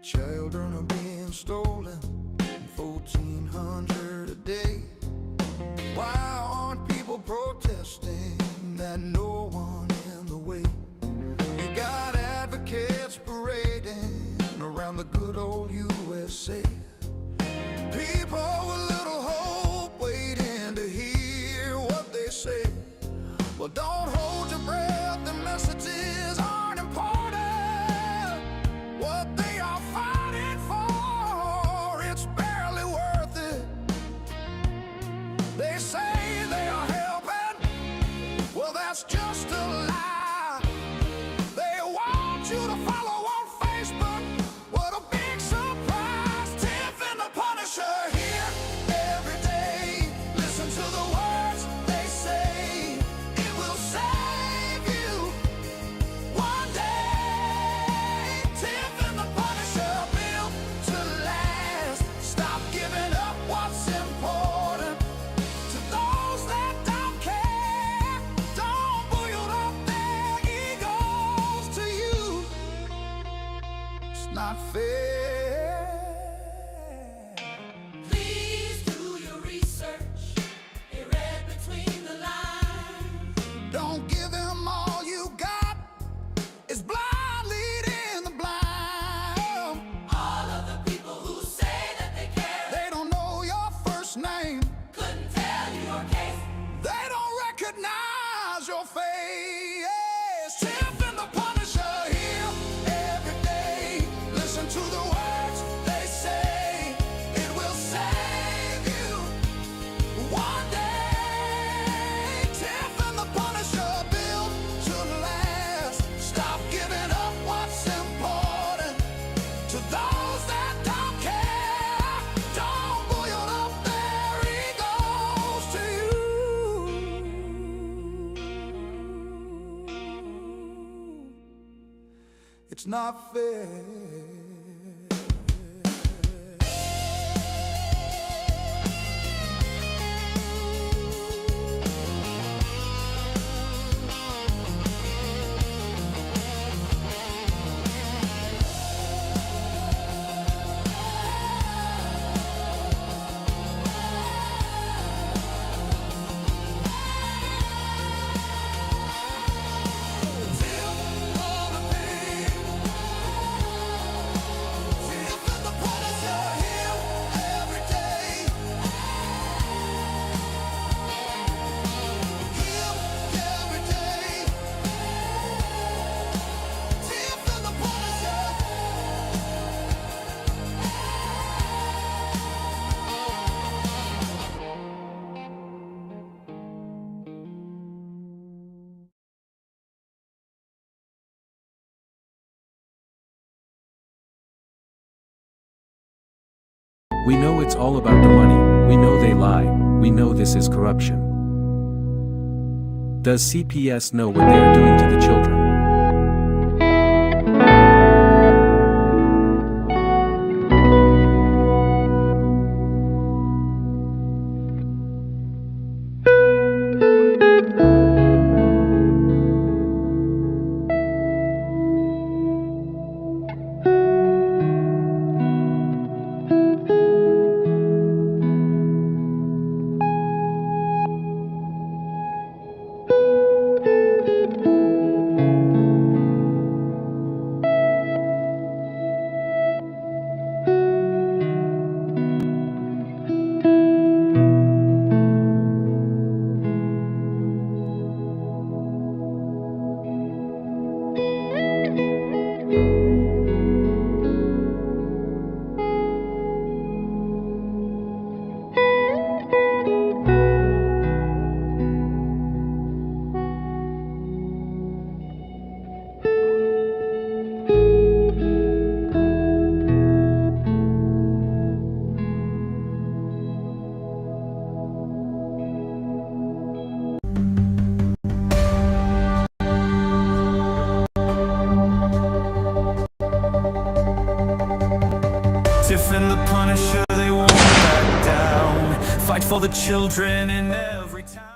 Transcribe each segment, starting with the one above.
Children are being stolen, 1,400 a day. Why aren't people protesting that no one in the way? You got advocates parading around the good old USA. People with little hope waiting to hear what they say. Well, don't hold your breath, the messages aren't important. What they are fighting for, it's barely worth it. They say they are helping, well, that's just a lie. They want you to follow on Facebook. What a big surprise. Tiff and the Punisher here every day. Listen to the words they say. It will save you one day. Tiff and the Punisher, built to last. Stop giving up what's important to those that don't care. Don't build up their egos to you. It's not fair. Please do your research. Be read between the lines. Don't give them all you got. It's blind leading the blind. All of the people who say that they care They don't know your first name. couldn't tell you your case. They don't recognize your face. Tiff and the Punisher here every day. Listen to the words they say. It will save you one day. Tiff and the Punisher, built to last. Stop giving up what's important to those that don't care. Don't build up their egos to you. It's not fair. We know it's all about the money, we know they lie, we know this is corruption. Does CPS know what they are doing to the children? Tiff and the Punisher, they won't back down. Fight for the children in every town.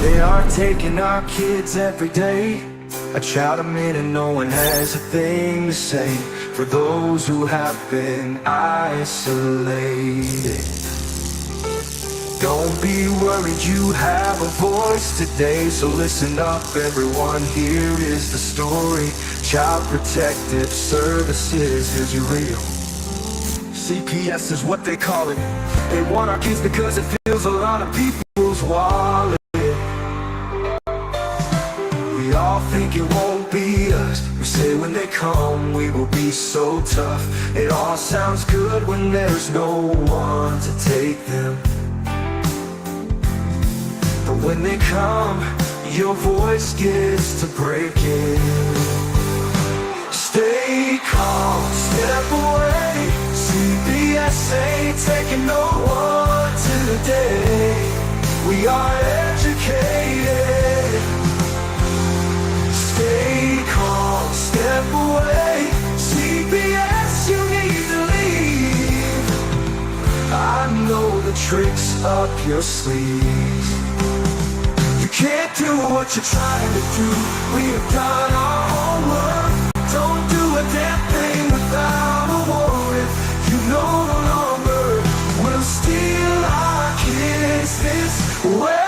They are taking our kids every day. I shout them in and no one has a thing to say for those who have been isolated. Don't be worried, you have a voice today. So listen up everyone, here is the story. Child Protective Services, here's your radio. CPS is what they call it. They want our kids because it fills a lot of people's wallet. We all think it won't be us. We say when they come we will be so tough. It all sounds good when there's no one to take them. But when they come, your voice gets to breaking. Stay calm, step away. CPS ain't taking no one today. We are educated. Stay calm, step away. CPS, you need to leave. I know the tricks up your sleeve. You can't do what you're trying to do. We have done our homework. Don't do a damn thing without a warrant. You no longer will steal our kids this way.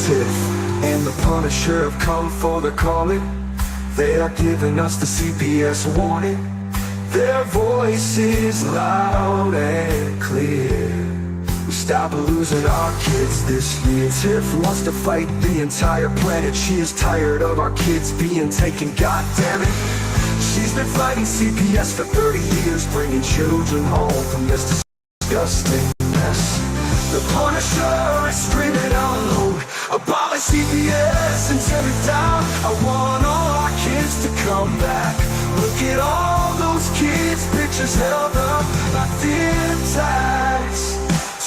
Tiff and the Punisher have come for the calling. They are giving us the CPS warning. Their voice is loud and clear. We stop losing our kids this year. Tiff wants to fight the entire planet. She is tired of our kids being taken, god damn it. She's been fighting CPS for 30 years, bringing children home from this disgusting mess. The Punisher is screaming out loud, abolish CPS and tear it down. I want all our kids to come back. Look at all those kids' pictures held up like thin tags.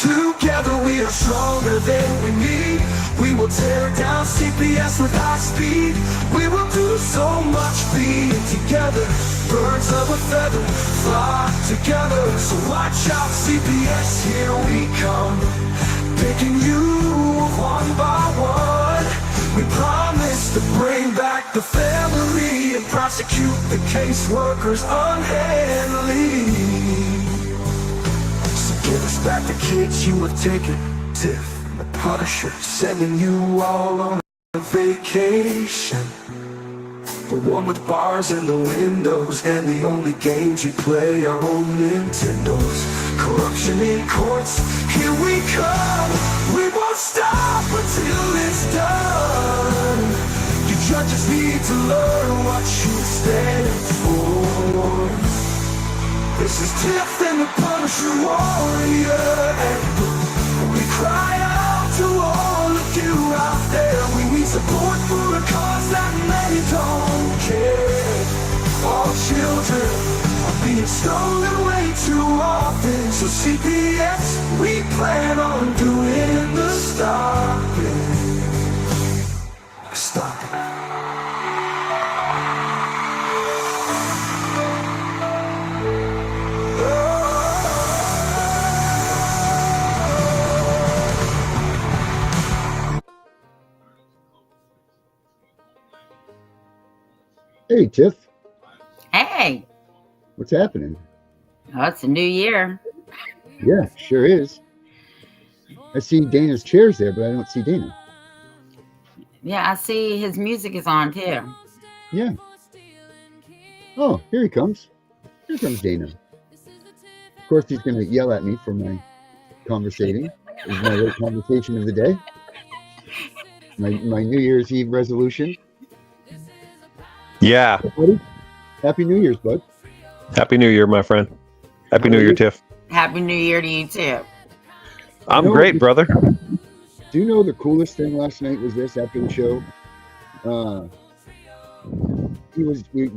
Together we are stronger than we need. We will tear down CPS with high speed. We will do so much being together. Birds of a feather flock together. So watch out CPS, here we come. Picking you one by one. We promise to bring back the family and prosecute the caseworkers unhandily. So give us back the kids you have taken. Tiff and the Punisher sending you all on a vacation. The one with bars in the windows and the only games you play are on Nintendos. Corruption in courts, here we come. We won't stop until it's done. You judges need to learn what you stand for. This is Tiff and the Punisher warrior. We cry out to all of you out there. We need support for a cause that many don't care. All children are being stolen way too often. So CPS, we plan on doing the stopping. Stop it. Hey, Tiff. Hey, What's happening? oh, it's a new year. Yeah, sure is. I see Dana's chairs there, but I don't see Dana. Yeah, I see his music is on too. Yeah. Oh, here he comes. Here comes Dana. Of course, he's going to yell at me for my conversating. This is my late conversation of the day. My New Year's Eve resolution. Yeah. Hey, buddy. Happy New Year's, bud. Happy New Year, my friend. Happy New Year, Tiff. Happy New Year to you too. I'm You know, great, brother. Do you know the coolest thing last night was this after the show?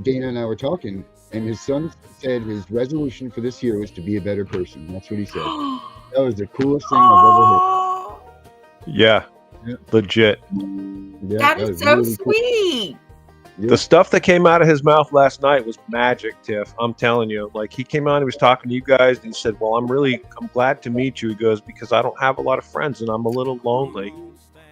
Dana and I were talking, and his son said his resolution for this year was to be a better person. That's what he said. That was the coolest thing I've ever heard. Oh, Yeah. Yeah. Legit. Yeah, that is was so really cool. sweet. The stuff that came out of his mouth last night was magic, Tiff. I'm telling you. Like, he came on, he was talking to you guys, and he said, well, I'm glad to meet you. He goes, because I don't have a lot of friends and I'm a little lonely.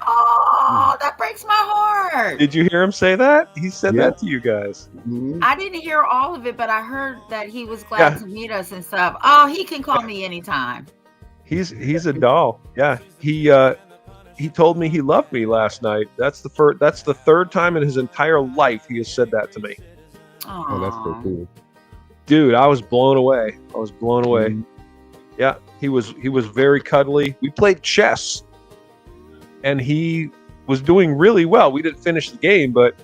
Oh, that breaks my heart. Did you hear him say that? He said that to you guys. Mhm. I didn't hear all of it, but I heard that he was glad to meet us and stuff. Oh, he can call me anytime. He's a doll. Yeah. He told me he loved me last night. That's the third time in his entire life he has said that to me. Oh, that's so cool. Dude, I was blown away. Mhm. Yeah, he was very cuddly. We played chess, and he was doing really well. We didn't finish the game, but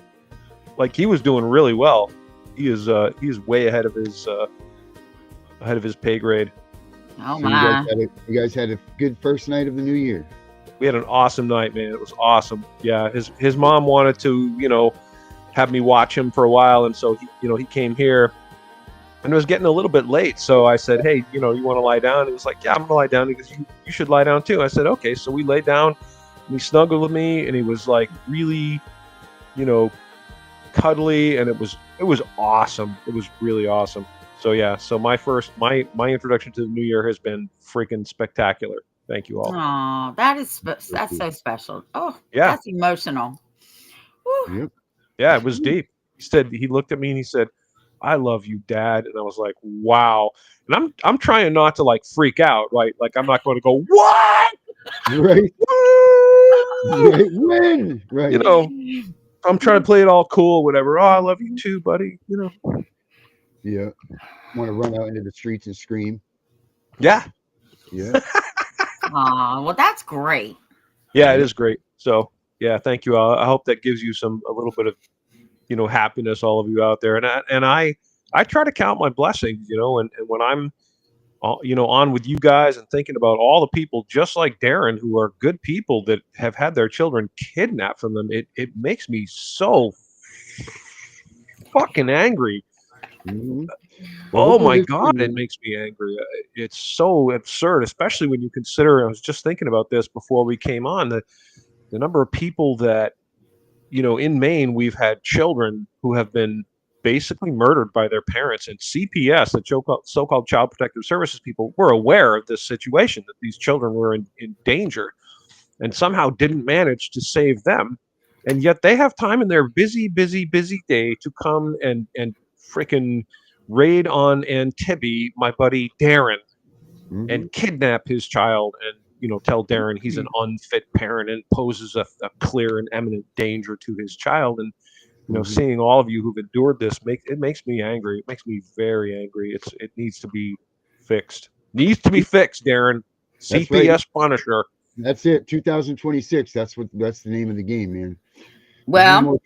like, he was doing really well. He is way ahead of his pay grade. Oh So my! you guys had a good first night of the new year. We had an awesome night, man. It was awesome. Yeah, his mom wanted to, have me watch him for a while, and so he came here, and it was getting a little bit late. So I said, hey, you want to lie down? He was like, yeah, I'm gonna lie down. He goes, you should lie down too. I said, okay. So we laid down, and he snuggled with me, and he was like really, cuddly, and it was awesome. It was really awesome. So yeah, so my introduction to the new year has been freaking spectacular. Thank you all. Oh, that's so special. Oh, Yeah. that's emotional. Whew. Yep. Yeah, it was deep. He looked at me and he said, I love you, Dad. And I was like, wow. And I'm trying not to like freak out, right? Like, I'm not going to go, what? Right. Woo! Right. When? Right. I'm trying to play it all cool, whatever. Oh, I love you too, buddy. Yeah. Want to run out into the streets and scream. Yeah. Yeah. Oh, well, that's great. Yeah, it is great. So yeah, thank you. I hope that gives you a little bit of, happiness, all of you out there. And I try to count my blessings, and when I'm, on with you guys and thinking about all the people just like Darren who are good people that have had their children kidnapped from them, it makes me so fucking angry. Mhm. Oh my hopefully God, this- it makes me angry. It's so absurd, especially when you consider, I was just thinking about this before we came on, the number of people that, in Maine, we've had children who have been basically murdered by their parents, and CPS, the so-called Child Protective Services people, were aware of this situation, that these children were in danger, and somehow didn't manage to save them. And yet they have time in their busy, busy, busy day to come and freaking raid on Antibes, my buddy Darren, Mhm. and kidnap his child, and tell Darren he's an unfit parent and poses a clear and imminent danger to his child. And Mhm. seeing all of you who've endured this makes me angry. It makes me very angry. It needs to be fixed. Needs to be fixed, Darren. That's CPS right. Punisher. That's it. 2026. That's the name of the game, man. Well,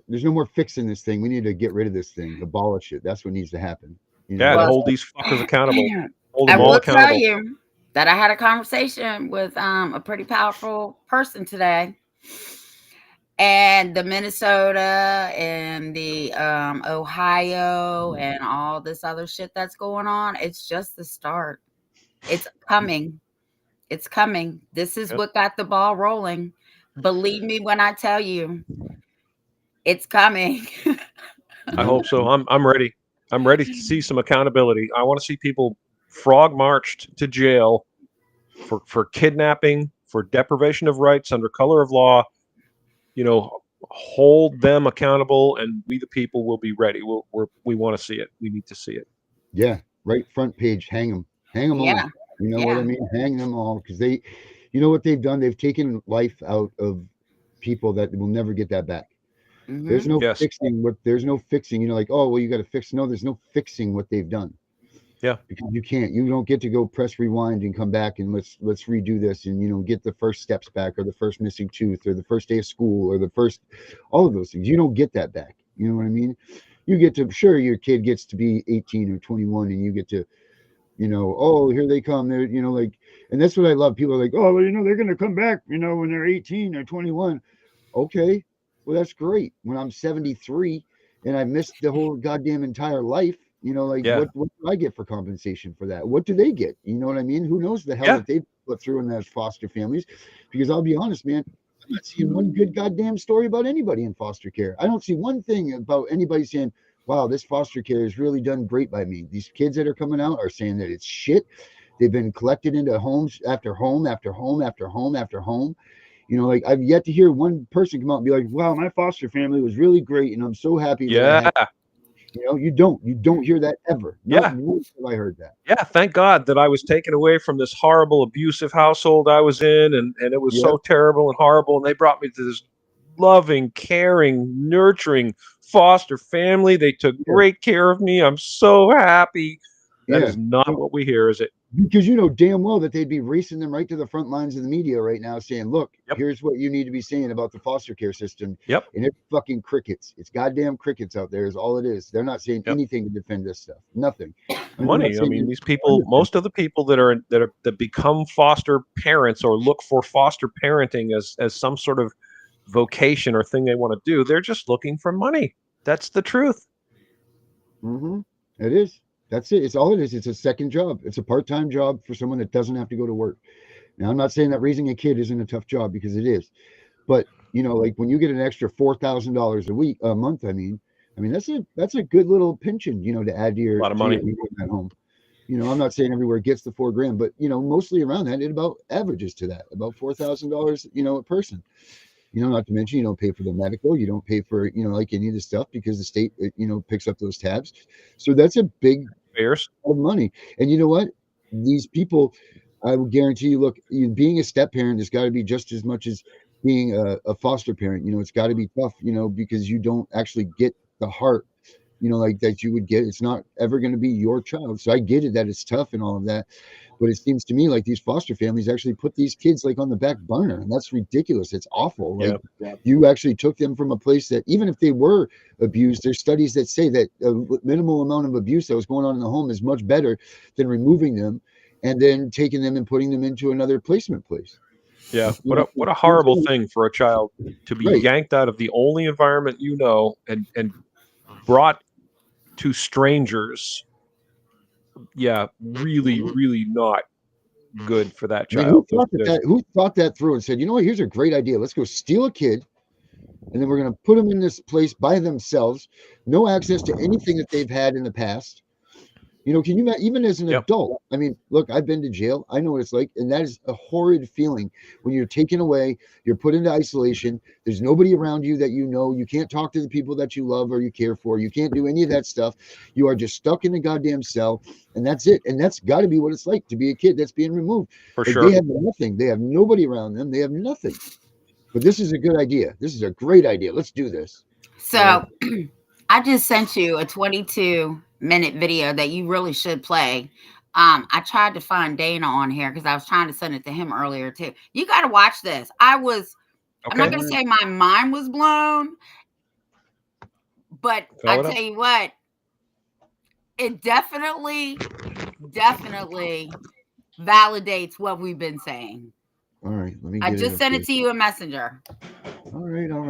There's no more fixing this thing. We need to get rid of this thing, abolish it. That's what needs to happen. Yeah, to Well, hold these fuckers accountable. Hold I them all will tell accountable. you that I had a conversation with a pretty powerful person today. And the Minnesota and the Ohio and all this other shit that's going on, it's just the start. It's coming. It's coming. This is Yep. what got the ball rolling. Believe me when I tell you, it's coming. I hope so. I'm ready. I'm ready to see some accountability. I want to see people frog marched to jail for kidnapping, for deprivation of rights under color of law. Hold them accountable, and we the people will be ready. We want to see it. We need to see it. Yeah, right front page. Hang them Yeah. all. You know what I Yeah. mean? Hang them all, because you know what they've done? They've taken life out of people that will never get that back. There's Mhm. no Yes. fixing there's no fixing. Like, oh well, you got to fix. No, there's no fixing what they've done. Yeah. Because you don't get to go press rewind and come back and let's redo this and get the first steps back, or the first missing tooth, or the first day of school, or the first, all of those things. You don't get that back. You know what I mean? You get to, sure, your kid gets to be 18 or 21 and you get to, oh, here they come. They're, like, and that's what I love. People are like, oh, well, they're going to come back, when they're 18 or 21. Okay. Well, that's great. When I'm 73 and I missed the whole goddamn entire life, Yeah. what do I get for compensation for that? What do they get? You know what I mean? Who knows the hell Yeah. that they put through in those foster families? Because I'll be honest, man, I'm not seeing one good goddamn story about anybody in foster care. I don't see one thing about anybody saying, wow, this foster care has really done great by me. These kids that are coming out are saying that it's shit. They've been collected into homes after home after home after home after home. You know, like I've yet to hear one person come out and be like, wow, my foster family was really great and I'm so happy that I Yeah. had. You know, you don't hear that ever. Not Yeah. once have I heard that. Yeah. Thank God that I was taken away from this horrible, abusive household I was in, and it was Yeah, so terrible and horrible. And they brought me to this loving, caring, nurturing foster family. They took yeah, great care of me. I'm so happy. That yeah. is not what we hear, is it? Because you know damn well that they'd be racing them right to the front lines of the media right now saying, look, Yep. here's what you need to be saying about the foster care system. Yep. And it's fucking crickets. It's goddamn crickets out there is all it is. They're not saying Yep. anything to defend this stuff. Nothing. Money. I mean, these people, most of the people that become foster parents or look for foster parenting as some sort of vocation or thing they want to do, they're just looking for money. That's the truth. Mm-hmm. It is. That's it. It's all it is. It's a second job. It's a part-time job for someone that doesn't have to go to work. Now, I'm not saying that raising a kid isn't a tough job because it is, but you know, like when you get an extra $4,000 a month, I mean, that's a good little pension, you know, to add to A your lot of money. at home. You know, I'm not saying everywhere gets the $4,000, but you know, mostly around that, it about averages to that, about $4,000, you know, a person. You know, not to mention you don't pay for the medical, you don't pay for, you know, like any of the stuff because the state, you know, picks up those tabs. So that's a big Bears. of money. And you know what? These people, I will guarantee you, look, being a step parent has got to be just as much as being a foster parent. You know, it's got to be tough, you know, because you don't actually get the heart, you know, like that you would get. It's not ever going to be your child. So I get it that it's tough and all of that. But it seems to me like these foster families actually put these kids like on the back burner. And that's ridiculous. It's awful. Like you actually took them from a place that even if they were abused, there's studies that say that a minimal amount of abuse that was going on in the home is much better than removing them and then taking them and putting them into another placement place. Yeah. What a horrible thing for a child to be yanked out of the only environment you know and brought to strangers. Yeah, really, really not good for that I mean, child. who thought that through and said, you know what, here's a great idea. Let's go steal a kid and then we're going to put them in this place by themselves, no access to anything that they've had in the past. You know, can you even as an adult? I mean, look, I've been to jail. I know what it's like. And that is a horrid feeling when you're taken away, you're put into isolation. There's nobody around you that you know. You can't talk to the people that you love or you care for. You can't do any of that stuff. You are just stuck in a goddamn cell. And that's it. And that's got to be what it's like to be a kid that's being removed. For like sure. They have nothing. They have nobody around them. They have nothing. But this is a good idea. This is a great idea. Let's do this. So I just sent you a 22-minute video that you really should play. I tried to find Dana on here because I was trying to send it to him earlier too. You got to watch this. I'm not going to say my mind was blown, but I tell you what, it definitely validates what we've been saying. All right, let me. I just sent it to you in Messenger. All right. I'll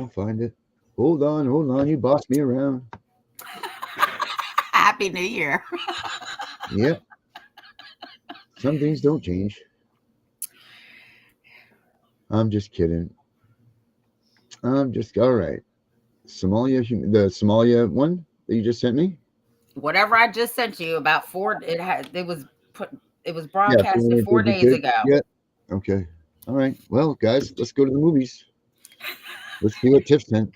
find it. Hold on. You bossed me around. Happy New Year. Yep. Some things don't change. I'm just kidding. All right. Somalia, the Somalia one that you just sent me. Whatever I just sent you about it was broadcasted 4 days ago. Yeah. Okay. All right. Well, guys, let's go to the movies. Let's see what Tiff sent.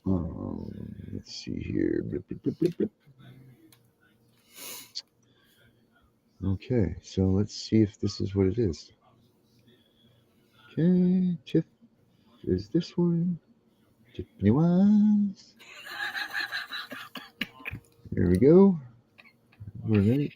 Let's see here. Blip. Okay, so let's see if this is what it is. Okay, Tiff is this one. Tiffany Wise. Here we go. All right.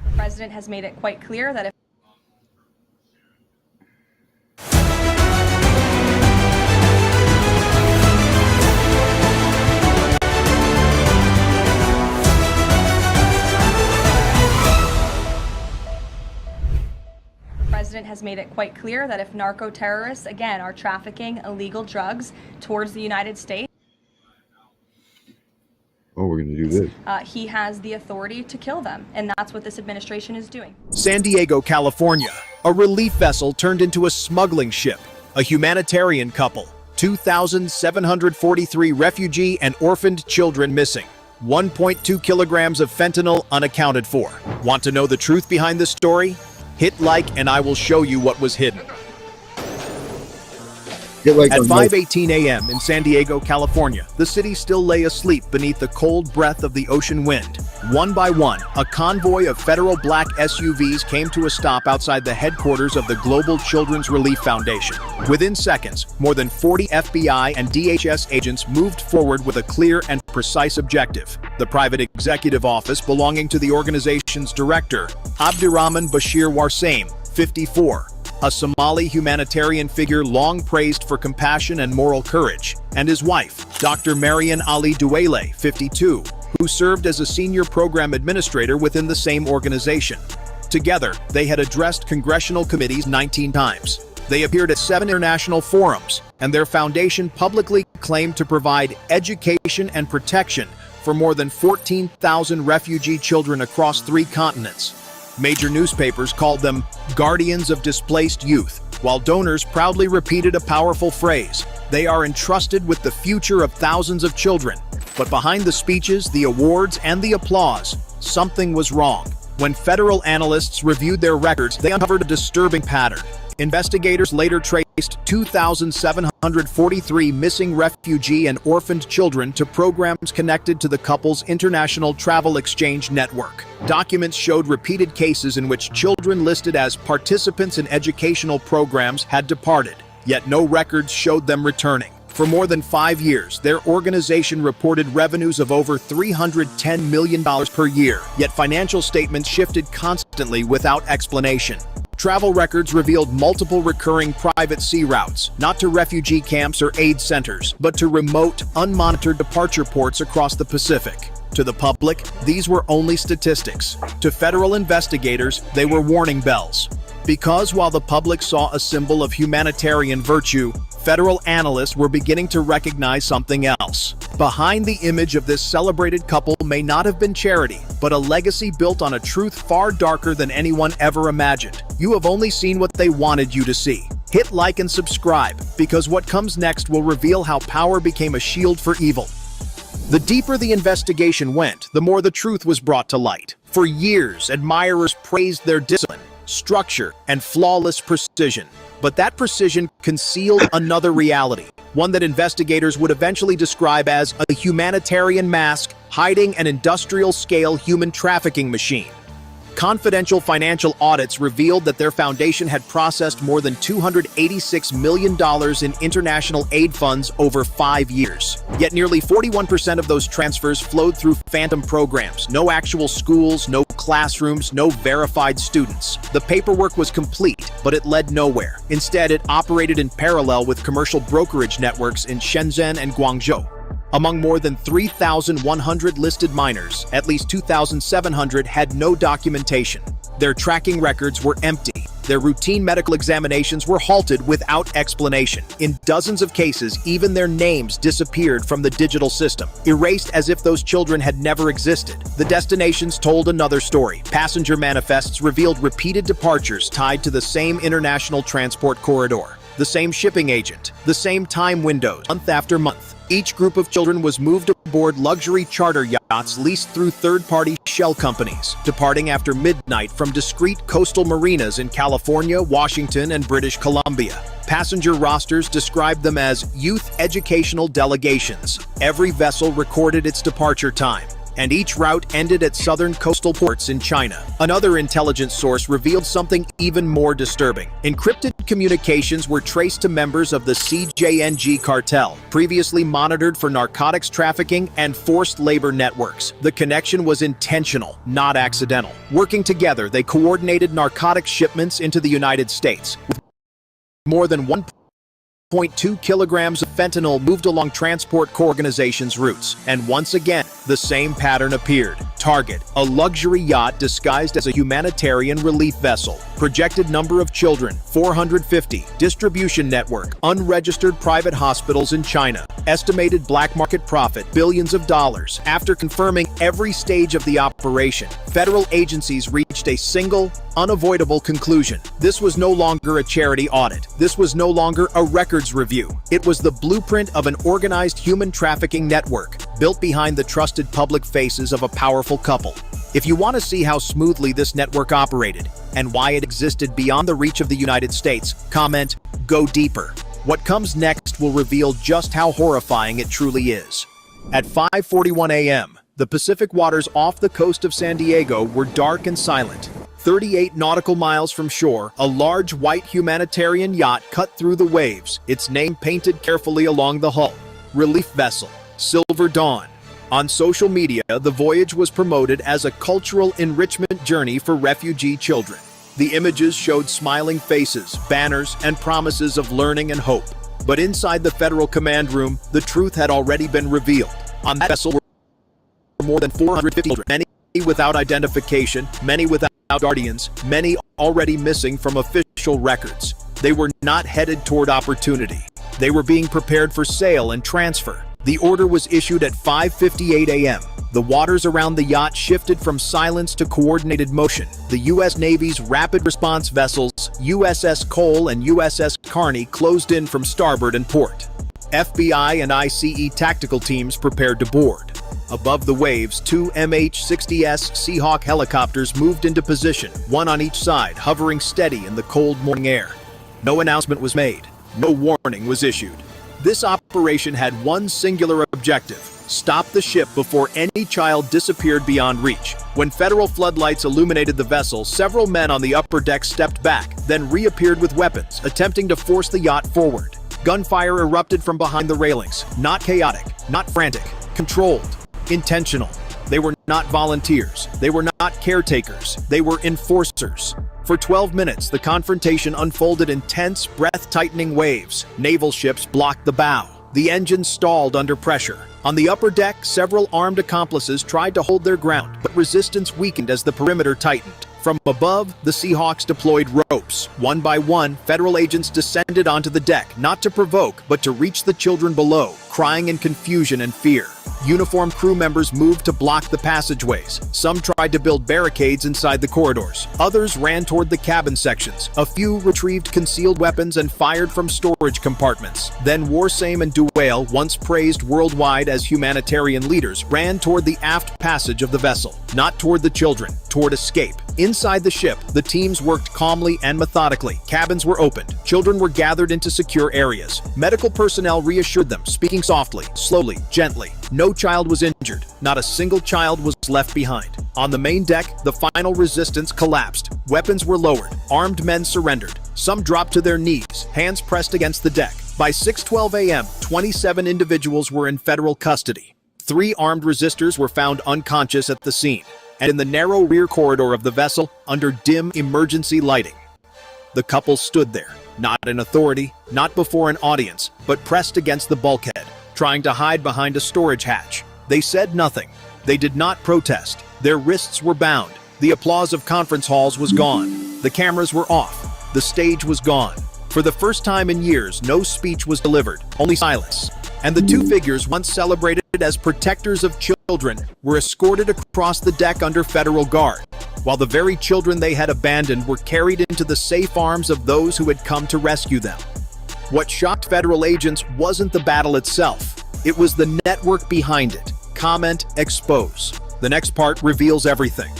The president has made it quite clear that if has made it quite clear that if narco-terrorists, again, are trafficking illegal drugs towards the United States, Oh, we're going to do this. he has the authority to kill them, and that's what this administration is doing. San Diego, California. A relief vessel turned into a smuggling ship. A humanitarian couple. 2,743 refugee and orphaned children missing. 1.2 kilograms of fentanyl unaccounted for. Want to know the truth behind this story? Hit like and I will show you what was hidden. Get like At on 5:18 a.m. in San Diego, California, the city still lay asleep beneath the cold breath of the ocean wind. One by one, a convoy of federal black SUVs came to a stop outside the headquarters of the Global Children's Relief Foundation. Within seconds, more than 40 FBI and DHS agents moved forward with a clear and precise objective. The private executive office belonging to the organization's director, Abdirahman Bashir Warsaim, 54. A Somali humanitarian figure long praised for compassion and moral courage, and his wife, Dr. Marian Ali Duele, 52, who served as a senior program administrator within the same organization. Together, they had addressed congressional committees 19 times. They appeared at 7 international forums, and their foundation publicly claimed to provide education and protection for more than 14,000 refugee children across 3 continents. Major newspapers called them guardians of displaced youth, while donors proudly repeated a powerful phrase: they are entrusted with the future of thousands of children. But behind the speeches, the awards, and the applause, something was wrong. When federal analysts reviewed their records, they uncovered a disturbing pattern. Investigators later traced 2,743 missing refugee and orphaned children to programs connected to the couple's international travel exchange network. Documents showed repeated cases in which children listed as participants in educational programs had departed, yet no records showed them returning. For more than 5 years, their organization reported revenues of over $310 million per year, yet financial statements shifted constantly without explanation. Travel records revealed multiple recurring private sea routes, not to refugee camps or aid centers, but to remote, unmonitored departure ports across the Pacific. To the public, these were only statistics. To federal investigators, they were warning bells. Because while the public saw a symbol of humanitarian virtue, federal analysts were beginning to recognize something else. Behind the image of this celebrated couple may not have been charity, but a legacy built on a truth far darker than anyone ever imagined. You have only seen what they wanted you to see. Hit like and subscribe, because what comes next will reveal how power became a shield for evil. The deeper the investigation went, the more the truth was brought to light. For years, admirers praised their discipline, structure, and flawless precision. But that precision concealed another reality, one that investigators would eventually describe as a humanitarian mask hiding an industrial-scale human trafficking machine. Confidential financial audits revealed that their foundation had processed more than $286 million in international aid funds over 5 years. Yet nearly 41% of those transfers flowed through phantom programs. No actual schools, no classrooms, no verified students. The paperwork was complete, but it led nowhere. Instead, it operated in parallel with commercial brokerage networks in Shenzhen and Guangzhou. Among more than 3,100 listed minors, at least 2,700 had no documentation. Their tracking records were empty. Their routine medical examinations were halted without explanation. In dozens of cases, even their names disappeared from the digital system, erased as if those children had never existed. The destinations told another story. Passenger manifests revealed repeated departures tied to the same international transport corridor, the same shipping agent, the same time windows, month after month. Each group of children was moved aboard luxury charter yachts leased through third-party shell companies, departing after midnight from discreet coastal marinas in California, Washington, and British Columbia. Passenger rosters described them as youth educational delegations. Every vessel recorded its departure time, and each route ended at southern coastal ports in China. Another intelligence source revealed something even more disturbing. Encrypted communications were traced to members of the CJNG cartel, previously monitored for narcotics trafficking and forced labor networks. The connection was intentional, not accidental. Working together, they coordinated narcotics shipments into the United States. More than 1.2 kilograms of fentanyl moved along transport organizations' routes, and once again, the same pattern appeared. Target, a luxury yacht disguised as a humanitarian relief vessel. Projected number of children, 450. Distribution network, unregistered private hospitals in China. Estimated black market profit, billions of dollars. After confirming every stage of the operation, federal agencies reached a single, unavoidable conclusion. This was no longer a charity audit. This was no longer a records review. It was the blueprint of an organized human trafficking network, built behind the trusted public faces of a powerful couple. If you want to see how smoothly this network operated, and why it existed beyond the reach of the United States, comment, "Go deeper." What comes next will reveal just how horrifying it truly is. At 5:41 a.m., the Pacific waters off the coast of San Diego were dark and silent. 38 nautical miles from shore, a large white humanitarian yacht cut through the waves, its name painted carefully along the hull. Relief vessel, Silver Dawn. On social media, the voyage was promoted as a cultural enrichment journey for refugee children. The images showed smiling faces, banners, and promises of learning and hope. But inside the federal command room, the truth had already been revealed. On that vessel were more than 450 children, many without identification, many without guardians, many already missing from official records. They were not headed toward opportunity. They were being prepared for sale and transfer. The order was issued at 5:58 a.m. The waters around the yacht shifted from silence to coordinated motion. The U.S. Navy's rapid response vessels, USS Cole and USS Carney, closed in from starboard and port. FBI and ICE tactical teams prepared to board. Above the waves, two MH-60S Seahawk helicopters moved into position, one on each side, hovering steady in the cold morning air. No announcement was made. No warning was issued. This operation had one singular objective: stop the ship before any child disappeared beyond reach. When federal floodlights illuminated the vessel, several men on the upper deck stepped back, then reappeared with weapons, attempting to force the yacht forward. Gunfire erupted from behind the railings. Not chaotic, not frantic, controlled, intentional. They were not volunteers. They were not caretakers. They were enforcers. For 12 minutes, the confrontation unfolded in tense, breath-tightening waves. Naval ships blocked the bow. The engines stalled under pressure. On the upper deck, several armed accomplices tried to hold their ground, but resistance weakened as the perimeter tightened. From above, the Seahawks deployed ropes. One by one, federal agents descended onto the deck, not to provoke, but to reach the children below, crying in confusion and fear. Uniformed crew members moved to block the passageways. Some tried to build barricades inside the corridors. Others ran toward the cabin sections. A few retrieved concealed weapons and fired from storage compartments. Then Warsame and Duale, once praised worldwide as humanitarian leaders, ran toward the aft passage of the vessel. Not toward the children, toward escape. Inside the ship, the teams worked calmly and methodically. Cabins were opened. Children were gathered into secure areas. Medical personnel reassured them, speaking softly, slowly, gently. No child was injured. Not a single child was left behind. On the main deck, the final resistance collapsed. Weapons were lowered. Armed men surrendered. Some dropped to their knees, hands pressed against the deck. By 6:12 a.m., 27 individuals were in federal custody. 3 armed resistors were found unconscious at the scene, and in the narrow rear corridor of the vessel, under dim emergency lighting. The couple stood there, not in authority, not before an audience, but pressed against the bulkhead, trying to hide behind a storage hatch. They said nothing. They did not protest. Their wrists were bound. The applause of conference halls was gone. The cameras were off. The stage was gone. For the first time in years, no speech was delivered, only silence. And the two figures, once celebrated as protectors of children, were escorted across the deck under federal guard, while the very children they had abandoned were carried into the safe arms of those who had come to rescue them. What shocked federal agents wasn't the battle itself. It was the network behind it. Comment, expose. The next part reveals everything.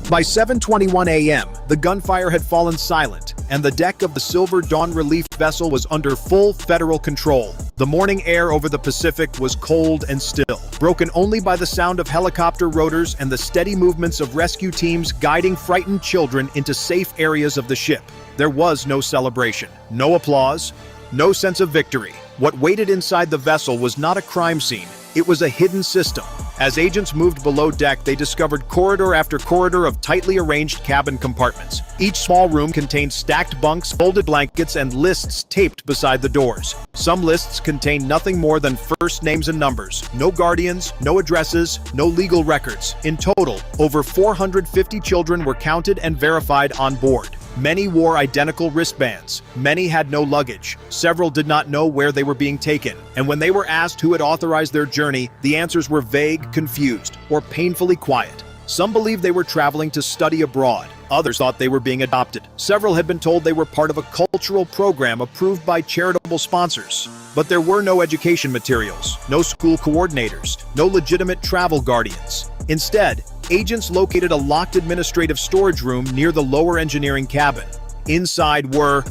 By 7:21 a.m., the gunfire had fallen silent, and the deck of the Silver Dawn relief vessel was under full federal control. The morning air over the Pacific was cold and still, broken only by the sound of helicopter rotors and the steady movements of rescue teams guiding frightened children into safe areas of the ship. There was no celebration, no applause, no sense of victory. What waited inside the vessel was not a crime scene. It was a hidden system, As agents moved below deck, they discovered corridor after corridor of tightly arranged cabin compartments. Each small room contained stacked bunks, folded blankets, and lists taped beside the doors. Some lists contained nothing more than first names and numbers. No guardians, no addresses, no legal records. In total, over 450 children were counted and verified on board. Many wore identical wristbands. Many had no luggage. Several did not know where they were being taken. And when they were asked who had authorized their journey, the answers were vague, confused, or painfully quiet. Some believed they were traveling to study abroad. Others thought they were being adopted. Several had been told they were part of a cultural program approved by charitable sponsors. But there were no education materials, no school coordinators, no legitimate travel guardians. Instead, agents located a locked administrative storage room near the lower engineering cabin. Inside were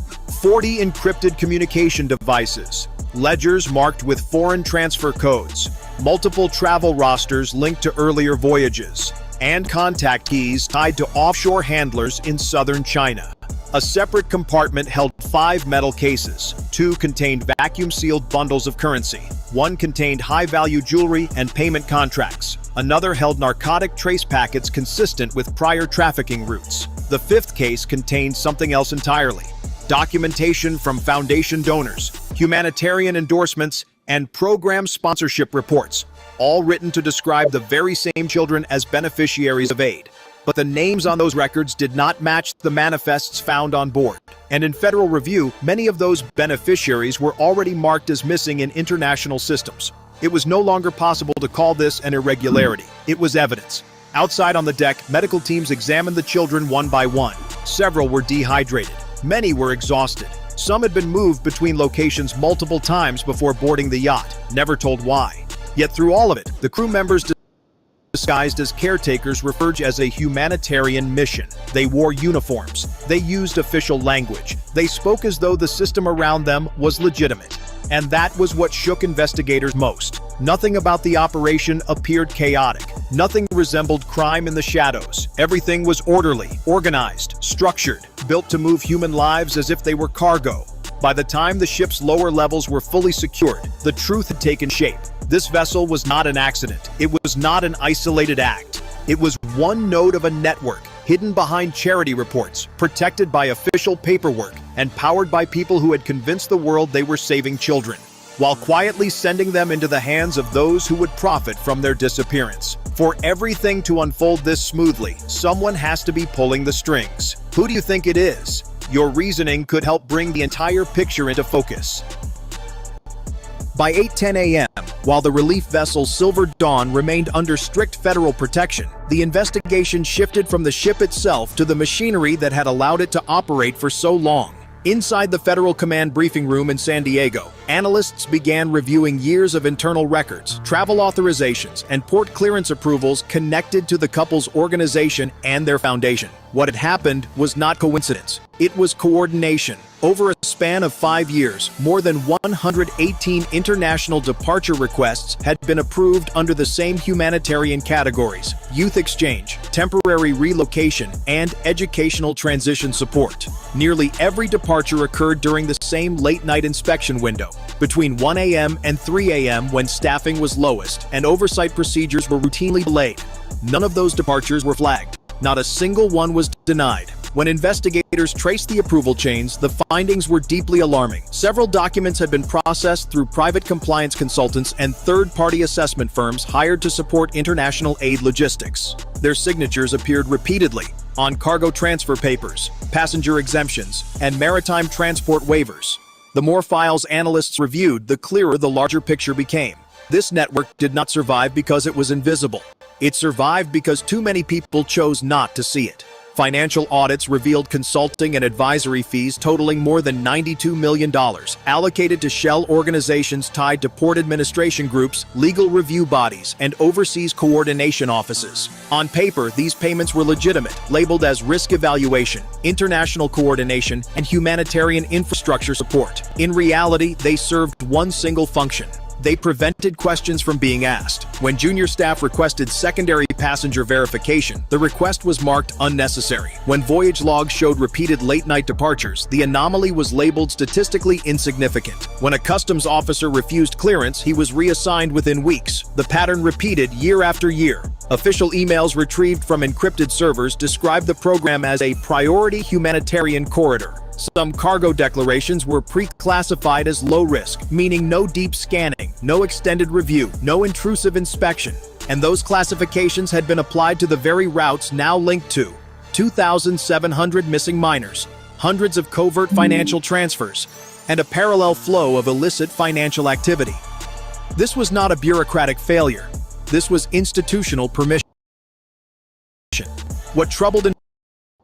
40 encrypted communication devices, ledgers marked with foreign transfer codes, multiple travel rosters linked to earlier voyages, and contact keys tied to offshore handlers in southern China. A separate compartment held 5 metal cases. 2 contained vacuum-sealed bundles of currency. 1 contained high-value jewelry and payment contracts. Another held narcotic trace packets consistent with prior trafficking routes. The 5th case contained something else entirely: documentation from foundation donors, humanitarian endorsements, and program sponsorship reports, all written to describe the very same children as beneficiaries of aid. But the names on those records did not match the manifests found on board. And in federal review, many of those beneficiaries were already marked as missing in international systems. It was no longer possible to call this an irregularity. It was evidence. Outside on the deck, medical teams examined the children one by one. Several were dehydrated. Many were exhausted. Some had been moved between locations multiple times before boarding the yacht, never told why. Yet through all of it, the crew members disguised as caretakers referred to as a humanitarian mission. They wore uniforms. They used official language. They spoke as though the system around them was legitimate. And that was what shook investigators most. Nothing about the operation appeared chaotic. Nothing resembled crime in the shadows. Everything was orderly, organized, structured, built to move human lives as if they were cargo. By the time the ship's lower levels were fully secured, the truth had taken shape. This vessel was not an accident. It was not an isolated act. It was one node of a network, hidden behind charity reports, protected by official paperwork, and powered by people who had convinced the world they were saving children, while quietly sending them into the hands of those who would profit from their disappearance. For everything to unfold this smoothly, someone has to be pulling the strings. Who do you think it is? Your reasoning could help bring the entire picture into focus. By 8:10 a.m., while the relief vessel Silver Dawn remained under strict federal protection, the investigation shifted from the ship itself to the machinery that had allowed it to operate for so long. Inside the Federal Command briefing room in San Diego, analysts began reviewing years of internal records, travel authorizations, and port clearance approvals connected to the couple's organization and their foundation. What had happened was not coincidence. It was coordination. Over a span of 5 years, more than 118 international departure requests had been approved under the same humanitarian categories: youth exchange, temporary relocation, and educational transition support. Nearly every departure occurred during the same late-night inspection window, between 1 a.m. and 3 a.m. when staffing was lowest and oversight procedures were routinely delayed. None of those departures were flagged. Not a single one was denied. When investigators traced the approval chains, the findings were deeply alarming. Several documents had been processed through private compliance consultants and third-party assessment firms hired to support international aid logistics. Their signatures appeared repeatedly on cargo transfer papers, passenger exemptions, and maritime transport waivers. The more files analysts reviewed, the clearer the larger picture became. This network did not survive because it was invisible. It survived because too many people chose not to see it. Financial audits revealed consulting and advisory fees totaling more than $92 million, allocated to shell organizations tied to port administration groups, legal review bodies, and overseas coordination offices. On paper, these payments were legitimate, labeled as risk evaluation, international coordination, and humanitarian infrastructure support. In reality, they served one single function: They prevented questions from being asked. When junior staff requested secondary passenger verification, the request was marked unnecessary. When voyage logs showed repeated late-night departures, the anomaly was labeled statistically insignificant. When a customs officer refused clearance, he was reassigned within weeks. The pattern repeated year after year. Official emails retrieved from encrypted servers described the program as a priority humanitarian corridor. Some cargo declarations were pre-classified as low risk, meaning no deep scanning, no extended review, no intrusive inspection. And those classifications had been applied to the very routes now linked to 2,700 missing minors, hundreds of covert financial transfers, and a parallel flow of illicit financial activity. This was not a bureaucratic failure. This was institutional permission. What troubled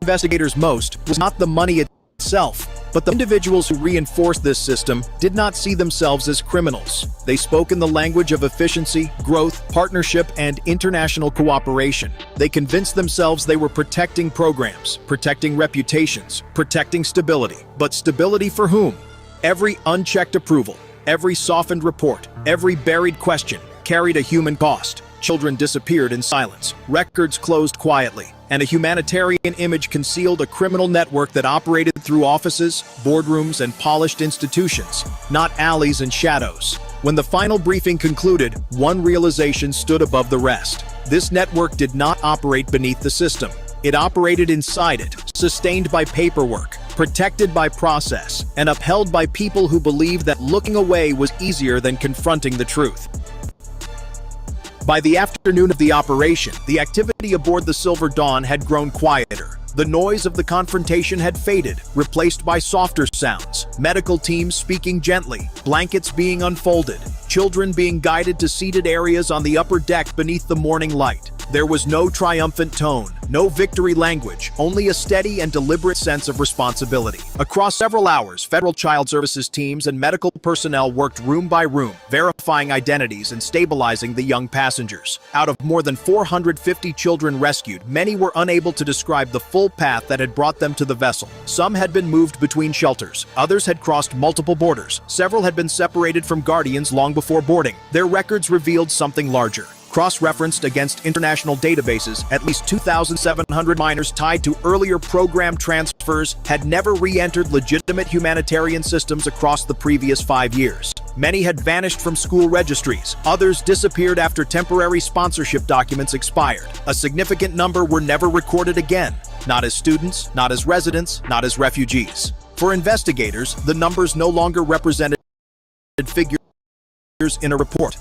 investigators most was not the money itself, but the individuals who reinforced this system did not see themselves as criminals. They spoke in the language of efficiency, growth, partnership, and international cooperation. They convinced themselves they were protecting programs, protecting reputations, protecting stability. But stability for whom? Every unchecked approval, every softened report, every buried question carried a human cost. Children disappeared in silence, records closed quietly, and a humanitarian image concealed a criminal network that operated through offices, boardrooms, and polished institutions, not alleys and shadows. When the final briefing concluded, one realization stood above the rest. This network did not operate beneath the system. It operated inside it, sustained by paperwork, protected by process, and upheld by people who believed that looking away was easier than confronting the truth. By the afternoon of the operation, the activity aboard the Silver Dawn had grown quieter. The noise of the confrontation had faded, replaced by softer sounds. Medical teams speaking gently, blankets being unfolded, children being guided to seated areas on the upper deck beneath the morning light. There was no triumphant tone, no victory language, only a steady and deliberate sense of responsibility. Across several hours, Federal Child Services teams and medical personnel worked room by room, verifying identities and stabilizing the young passengers. Out of more than 450 children rescued, many were unable to describe the full path that had brought them to the vessel. Some had been moved between shelters, others had crossed multiple borders, several had been separated from guardians long before boarding. Their records revealed something larger. Cross-referenced against international databases, at least 2,700 minors tied to earlier program transfers had never re-entered legitimate humanitarian systems across the previous 5 years. Many had vanished from school registries. Others disappeared after temporary sponsorship documents expired. A significant number were never recorded again, not as students, not as residents, not as refugees. For investigators, the numbers no longer represented figures in a report.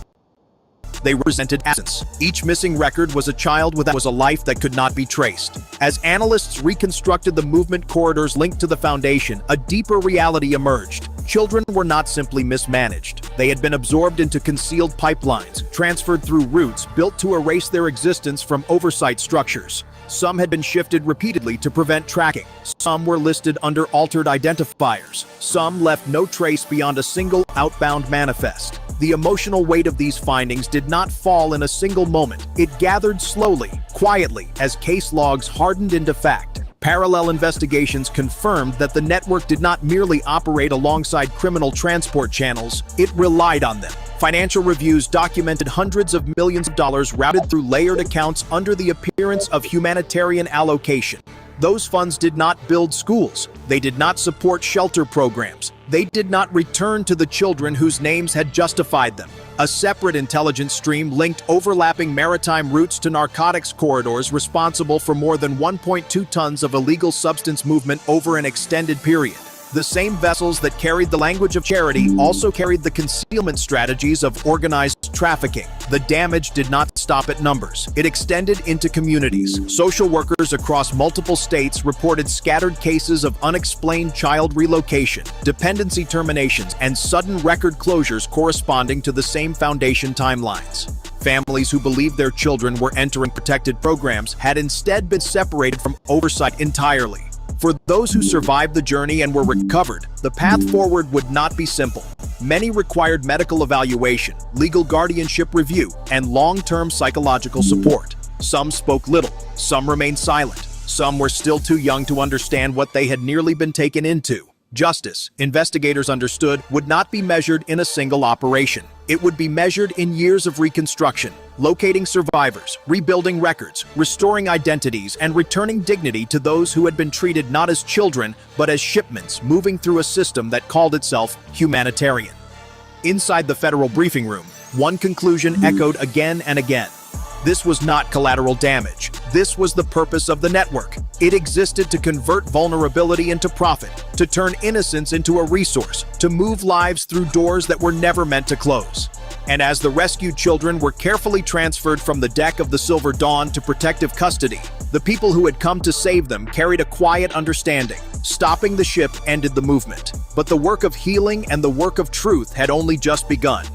They represented absence. Each missing record was a child with a life that could not be traced. As analysts reconstructed the movement corridors linked to the Foundation, a deeper reality emerged. Children were not simply mismanaged. They had been absorbed into concealed pipelines, transferred through routes built to erase their existence from oversight structures. Some had been shifted repeatedly to prevent tracking. Some were listed under altered identifiers. Some left no trace beyond a single outbound manifest. The emotional weight of these findings did not fall in a single moment. It gathered slowly, quietly, as case logs hardened into fact. Parallel investigations confirmed that the network did not merely operate alongside criminal transport channels, it relied on them. Financial reviews documented hundreds of millions of dollars routed through layered accounts under the appearance of humanitarian allocation. Those funds did not build schools. They did not support shelter programs. They did not return to the children whose names had justified them. A separate intelligence stream linked overlapping maritime routes to narcotics corridors responsible for more than 1.2 tons of illegal substance movement over an extended period. The same vessels that carried the language of charity also carried the concealment strategies of organized trafficking. The damage did not stop at numbers. It extended into communities. Social workers across multiple states reported scattered cases of unexplained child relocation, dependency terminations, and sudden record closures corresponding to the same Foundation timelines. Families who believed their children were entering protected programs had instead been separated from oversight entirely. For those who survived the journey and were recovered, the path forward would not be simple. Many required medical evaluation, legal guardianship review, and long-term psychological support. Some spoke little, some remained silent, some were still too young to understand what they had nearly been taken into. Justice, investigators understood, would not be measured in a single operation. It would be measured in years of reconstruction, locating survivors, rebuilding records, restoring identities, and returning dignity to those who had been treated not as children, but as shipments moving through a system that called itself humanitarian. Inside the federal briefing room, one conclusion echoed again and again. This was not collateral damage. This was the purpose of the network. It existed to convert vulnerability into profit, to turn innocence into a resource, to move lives through doors that were never meant to close. And as the rescued children were carefully transferred from the deck of the Silver Dawn to protective custody, the people who had come to save them carried a quiet understanding. Stopping the ship ended the movement, but the work of healing and the work of truth had only just begun.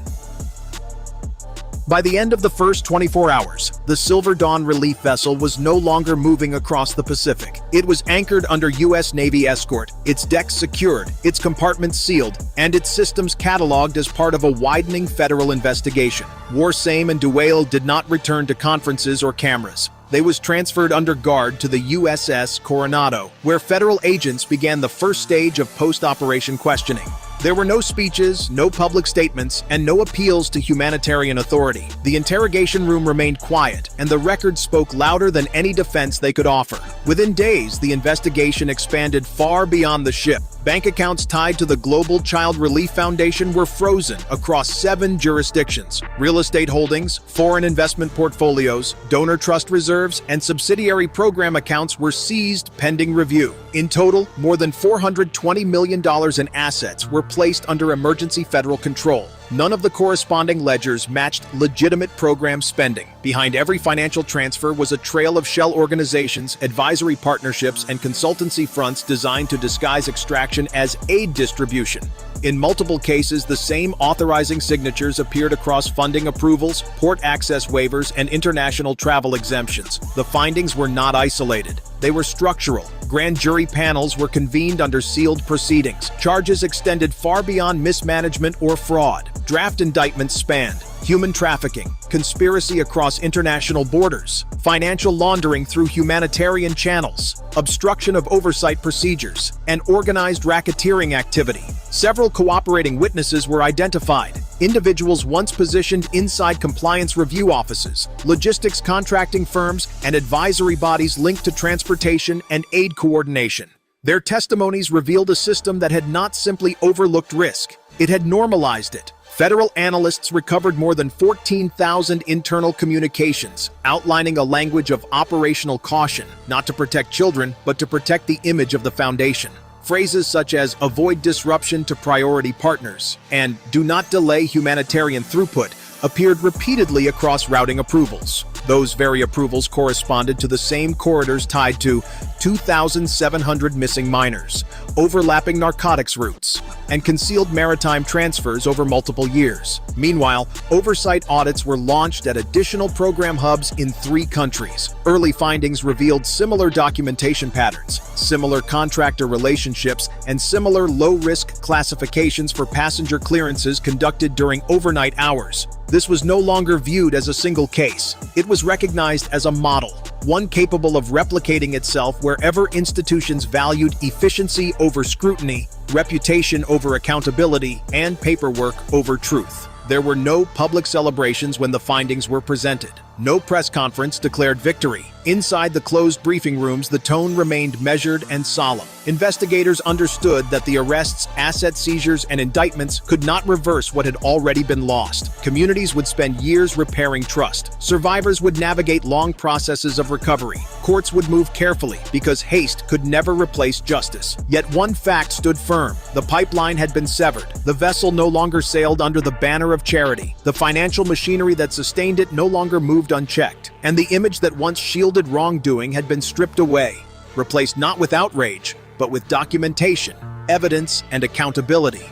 By the end of the first 24 hours, the Silver Dawn relief vessel was no longer moving across the Pacific. It was anchored under U.S. Navy escort, its decks secured, its compartments sealed, and its systems cataloged as part of a widening federal investigation. Warsame and Duale did not return to conferences or cameras. They was transferred under guard to the USS Coronado, where federal agents began the first stage of post-operation questioning. There were no speeches, no public statements, and no appeals to humanitarian authority. The interrogation room remained quiet, and the records spoke louder than any defense they could offer. Within days, the investigation expanded far beyond the ship. Bank accounts tied to the Global Child Relief Foundation were frozen across 7 jurisdictions. Real estate holdings, foreign investment portfolios, donor trust reserves, and subsidiary program accounts were seized pending review. In total, more than $420 million in assets were placed under emergency federal control. None of the corresponding ledgers matched legitimate program spending. Behind every financial transfer was a trail of shell organizations, advisory partnerships, and consultancy fronts designed to disguise extraction as aid distribution. In multiple cases, the same authorizing signatures appeared across funding approvals, port access waivers, and international travel exemptions. The findings were not isolated. They were structural. Grand jury panels were convened under sealed proceedings. Charges extended far beyond mismanagement or fraud. Draft indictments spanned human trafficking, conspiracy across international borders, financial laundering through humanitarian channels, obstruction of oversight procedures, and organized racketeering activity. Several cooperating witnesses were identified. Individuals once positioned inside compliance review offices, logistics contracting firms, and advisory bodies linked to transportation and aid coordination. Their testimonies revealed a system that had not simply overlooked risk, it had normalized it. Federal analysts recovered more than 14,000 internal communications, outlining a language of operational caution, not to protect children, but to protect the image of the foundation. Phrases such as "avoid disruption to priority partners" and "do not delay humanitarian throughput" appeared repeatedly across routing approvals. Those very approvals corresponded to the same corridors tied to 2,700 missing minors, overlapping narcotics routes, and concealed maritime transfers over multiple years. Meanwhile, oversight audits were launched at additional program hubs in 3 countries. Early findings revealed similar documentation patterns, similar contractor relationships, and similar low-risk classifications for passenger clearances conducted during overnight hours. This was no longer viewed as a single case. It was recognized as a model, one capable of replicating itself wherever institutions valued efficiency over scrutiny, reputation over accountability, and paperwork over truth. There were no public celebrations when the findings were presented. No press conference declared victory. Inside the closed briefing rooms, the tone remained measured and solemn. Investigators understood that the arrests, asset seizures, and indictments could not reverse what had already been lost. Communities would spend years repairing trust. Survivors would navigate long processes of recovery. Courts would move carefully because haste could never replace justice. Yet one fact stood firm. The pipeline had been severed. The vessel no longer sailed under the banner of charity. The financial machinery that sustained it no longer moved unchecked. And the image that once shielded wrongdoing had been stripped away, replaced not with outrage, but with documentation, evidence, and accountability.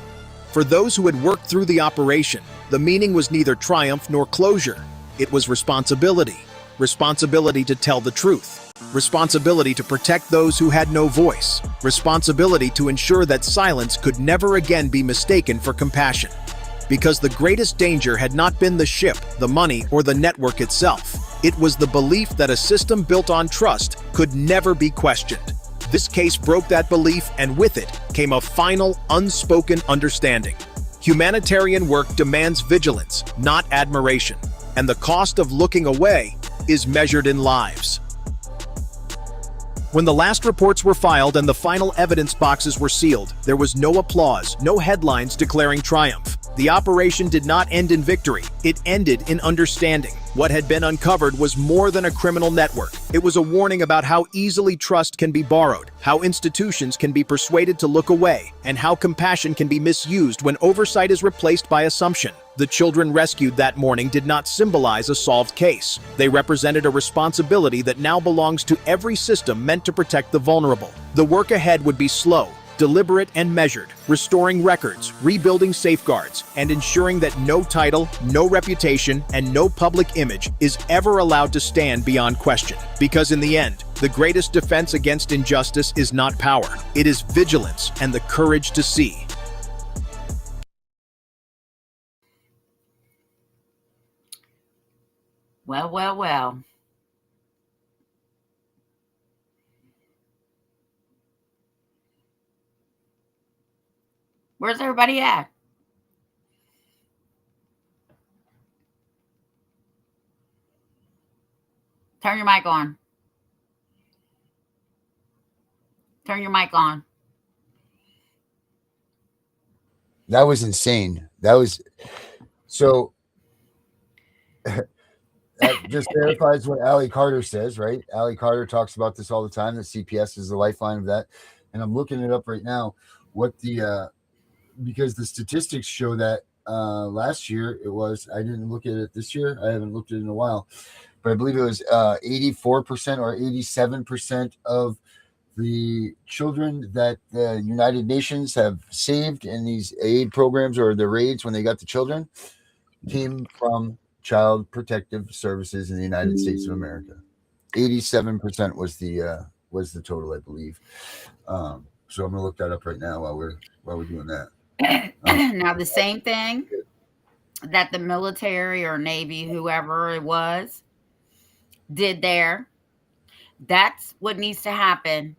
For those who had worked through the operation, the meaning was neither triumph nor closure. It was responsibility. Responsibility to tell the truth. Responsibility to protect those who had no voice. Responsibility to ensure that silence could never again be mistaken for compassion. Because the greatest danger had not been the ship, the money, or the network itself. It was the belief that a system built on trust could never be questioned. This case broke that belief, and with it came a final, unspoken understanding. Humanitarian work demands vigilance, not admiration, and the cost of looking away is measured in lives. When the last reports were filed and the final evidence boxes were sealed, there was no applause, no headlines declaring triumph. The operation did not end in victory, it ended in understanding. What had been uncovered was more than a criminal network. It was a warning about how easily trust can be borrowed, how institutions can be persuaded to look away, and how compassion can be misused when oversight is replaced by assumption. The children rescued that morning did not symbolize a solved case. They represented a responsibility that now belongs to every system meant to protect the vulnerable. The work ahead would be slow, deliberate and measured, restoring records, rebuilding safeguards, and ensuring that no title, no reputation, and no public image is ever allowed to stand beyond question. Because in the end, the greatest defense against injustice is not power. It is vigilance and the courage to see. Well, well, well. Where's everybody at? Turn your mic on. Turn your mic on. That was insane. That was so. That just verifies what Allie Carter says, right? Allie Carter talks about this all the time. That CPS is the lifeline of that, and I'm looking it up right now. What the because the statistics show that last year it was. I didn't look at it this year. I haven't looked at it in a while, but I believe it was 84% or 87% of the children that the United Nations have saved in these aid programs or the raids when they got the children came from Child Protective Services in the United States of America. 87% was the total, I believe. So I'm gonna look that up right now while we're doing that. Now the same thing that the military or Navy, whoever it was, did there, that's what needs to happen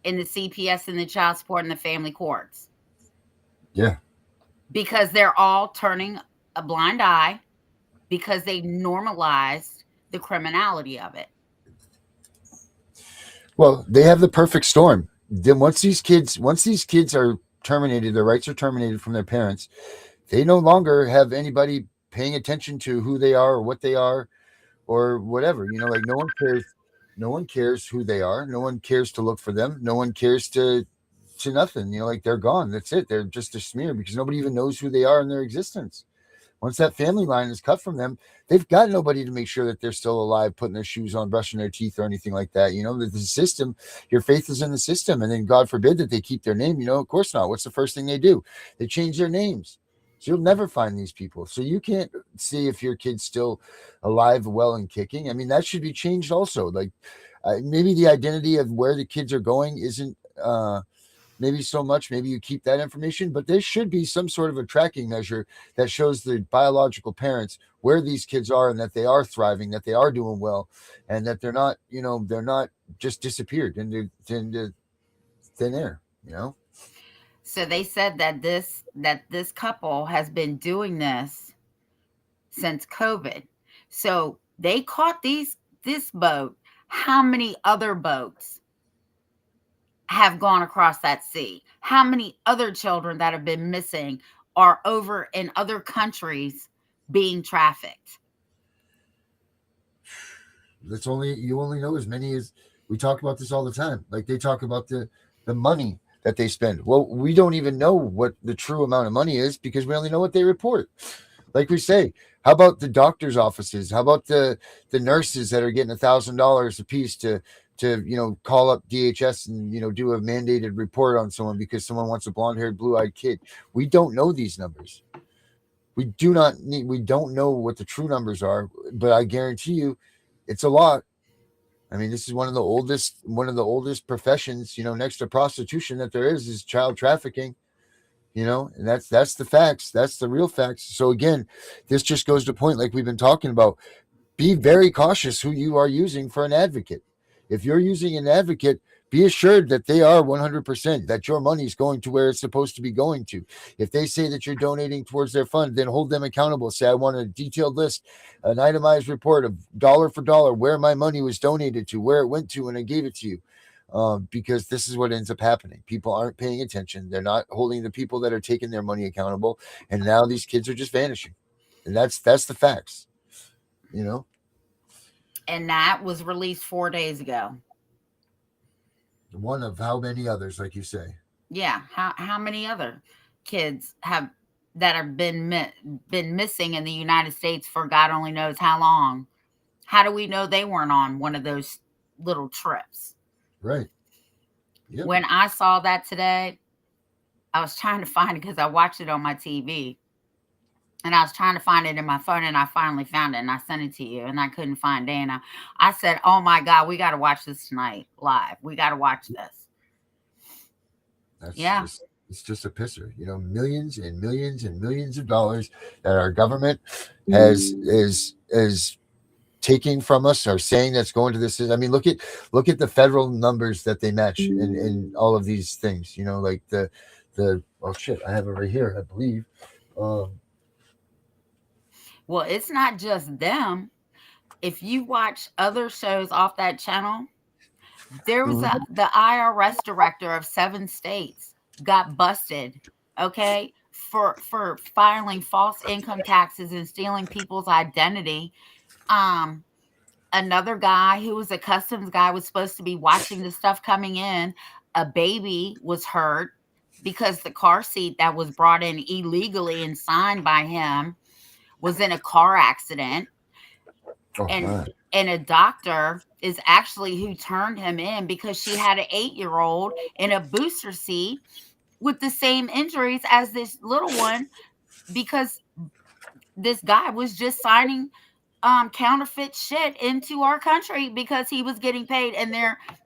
in the CPS and the child support and the family courts. Yeah. Because they're all turning a blind eye because they normalized the criminality of it. Well, they have the perfect storm. Then once these kids are terminated, their rights are terminated from their parents, they no longer have anybody paying attention to who they are or what they are or whatever. You know, like no one cares who they are. No one cares to look for them. No one cares to nothing. You know, like they're gone. That's it. They're just a smear because nobody even knows who they are in their existence. Once that family line is cut from them, they've got nobody to make sure that they're still alive, putting their shoes on, brushing their teeth, or anything like that. You know, the system, your faith is in the system. And then God forbid that they keep their name. You know, of course not. What's the first thing they do? They change their names. So you'll never find these people. So you can't see if your kid's still alive, well, and kicking. I mean, that should be changed also. Like maybe the identity of where the kids are going isn't maybe so much. Maybe you keep that information, but there should be some sort of a tracking measure that shows the biological parents where these kids are and that they are thriving, that they are doing well, and that they're not, you know, they're not just disappeared into thin air, you know? So they said that this couple has been doing this since COVID. So they caught this boat. How many other boats have gone across that sea? How many other children that have been missing are over in other countries being trafficked? You only know as many as we talk about this all the time. Like they talk about the money that they spend. Well, we don't even know what the true amount of money is because we only know what they report. Like we say, how about the doctor's offices? How about the nurses that are getting $1,000 a piece to you know, call up DHS and, you know, do a mandated report on someone because someone wants a blonde-haired, blue-eyed kid? We don't know these numbers. We don't know what the true numbers are, but I guarantee you it's a lot. I mean, this is one of the oldest professions, you know, next to prostitution that there is child trafficking, you know, and that's the facts. That's the real facts. So again, this just goes to point, like we've been talking about, be very cautious who you are using for an advocate. If you're using an advocate Be assured that they are 100%, that your money is going to where it's supposed to be going to. If they say that you're donating towards their fund, then hold them accountable. Say, I want a detailed list, an itemized report of dollar for dollar where my money was donated to, where it went to, and I gave it to you. Because this is what ends up happening. People aren't paying attention. They're not holding the people that are taking their money accountable. And now these kids are just vanishing. And that's the facts, you know? And that was released 4 days ago. One of how many others, like you say? Yeah. How many other kids have been missing in the United States for God only knows how long? How do we know they weren't on one of those little trips? Right. Yep. When I saw that today, I was trying to find it because I watched it on my TV. And I was trying to find it in my phone, and I finally found it, and I sent it to you, and I couldn't find Dana. I said, oh, my God, we got to watch this tonight live. We got to watch this. It's just a pisser, you know, millions and millions and millions of dollars that our government is taking from us, or saying that's going to this. I mean, look at the federal numbers that they match in all of these things, you know, like the oh shit, I have it right here, I believe. Well, it's not just them. If you watch other shows off that channel, there was the IRS director of 7 states got busted, okay, for filing false income taxes and stealing people's identity. Another guy who was a customs guy was supposed to be watching the stuff coming in. A baby was hurt because the car seat that was brought in illegally and signed by him was in a car accident. And a doctor is actually who turned him in because she had an 8-year-old in a booster seat with the same injuries as this little one, because this guy was just signing counterfeit shit into our country because he was getting paid. And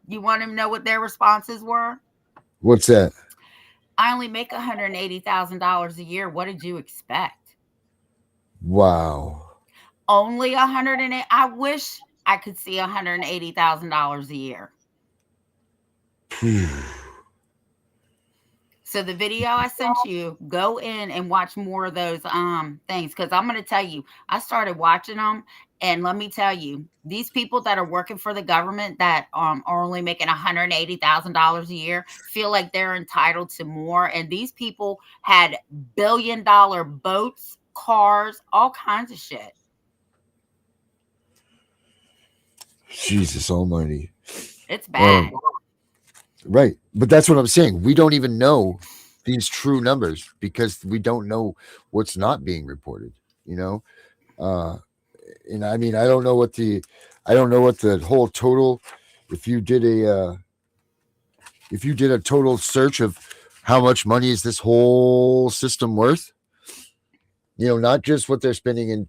you want to know what their responses were? What's that? I only make $180,000 a year. What did you expect? Wow. Only 108. I wish I could see $180,000 a year. So the video I sent you, go in and watch more of those things, because I'm going to tell you, I started watching them, and let me tell you, these people that are working for the government that are only making $180,000 a year feel like they're entitled to more. And these people had billion-dollar boats, cars, all kinds of shit. Jesus almighty. It's bad. Right. But that's what I'm saying. We don't even know these true numbers because we don't know what's not being reported, you know? And I mean, I don't know what the whole total, if you did a total search of how much money is this whole system worth, you know, not just what they're spending in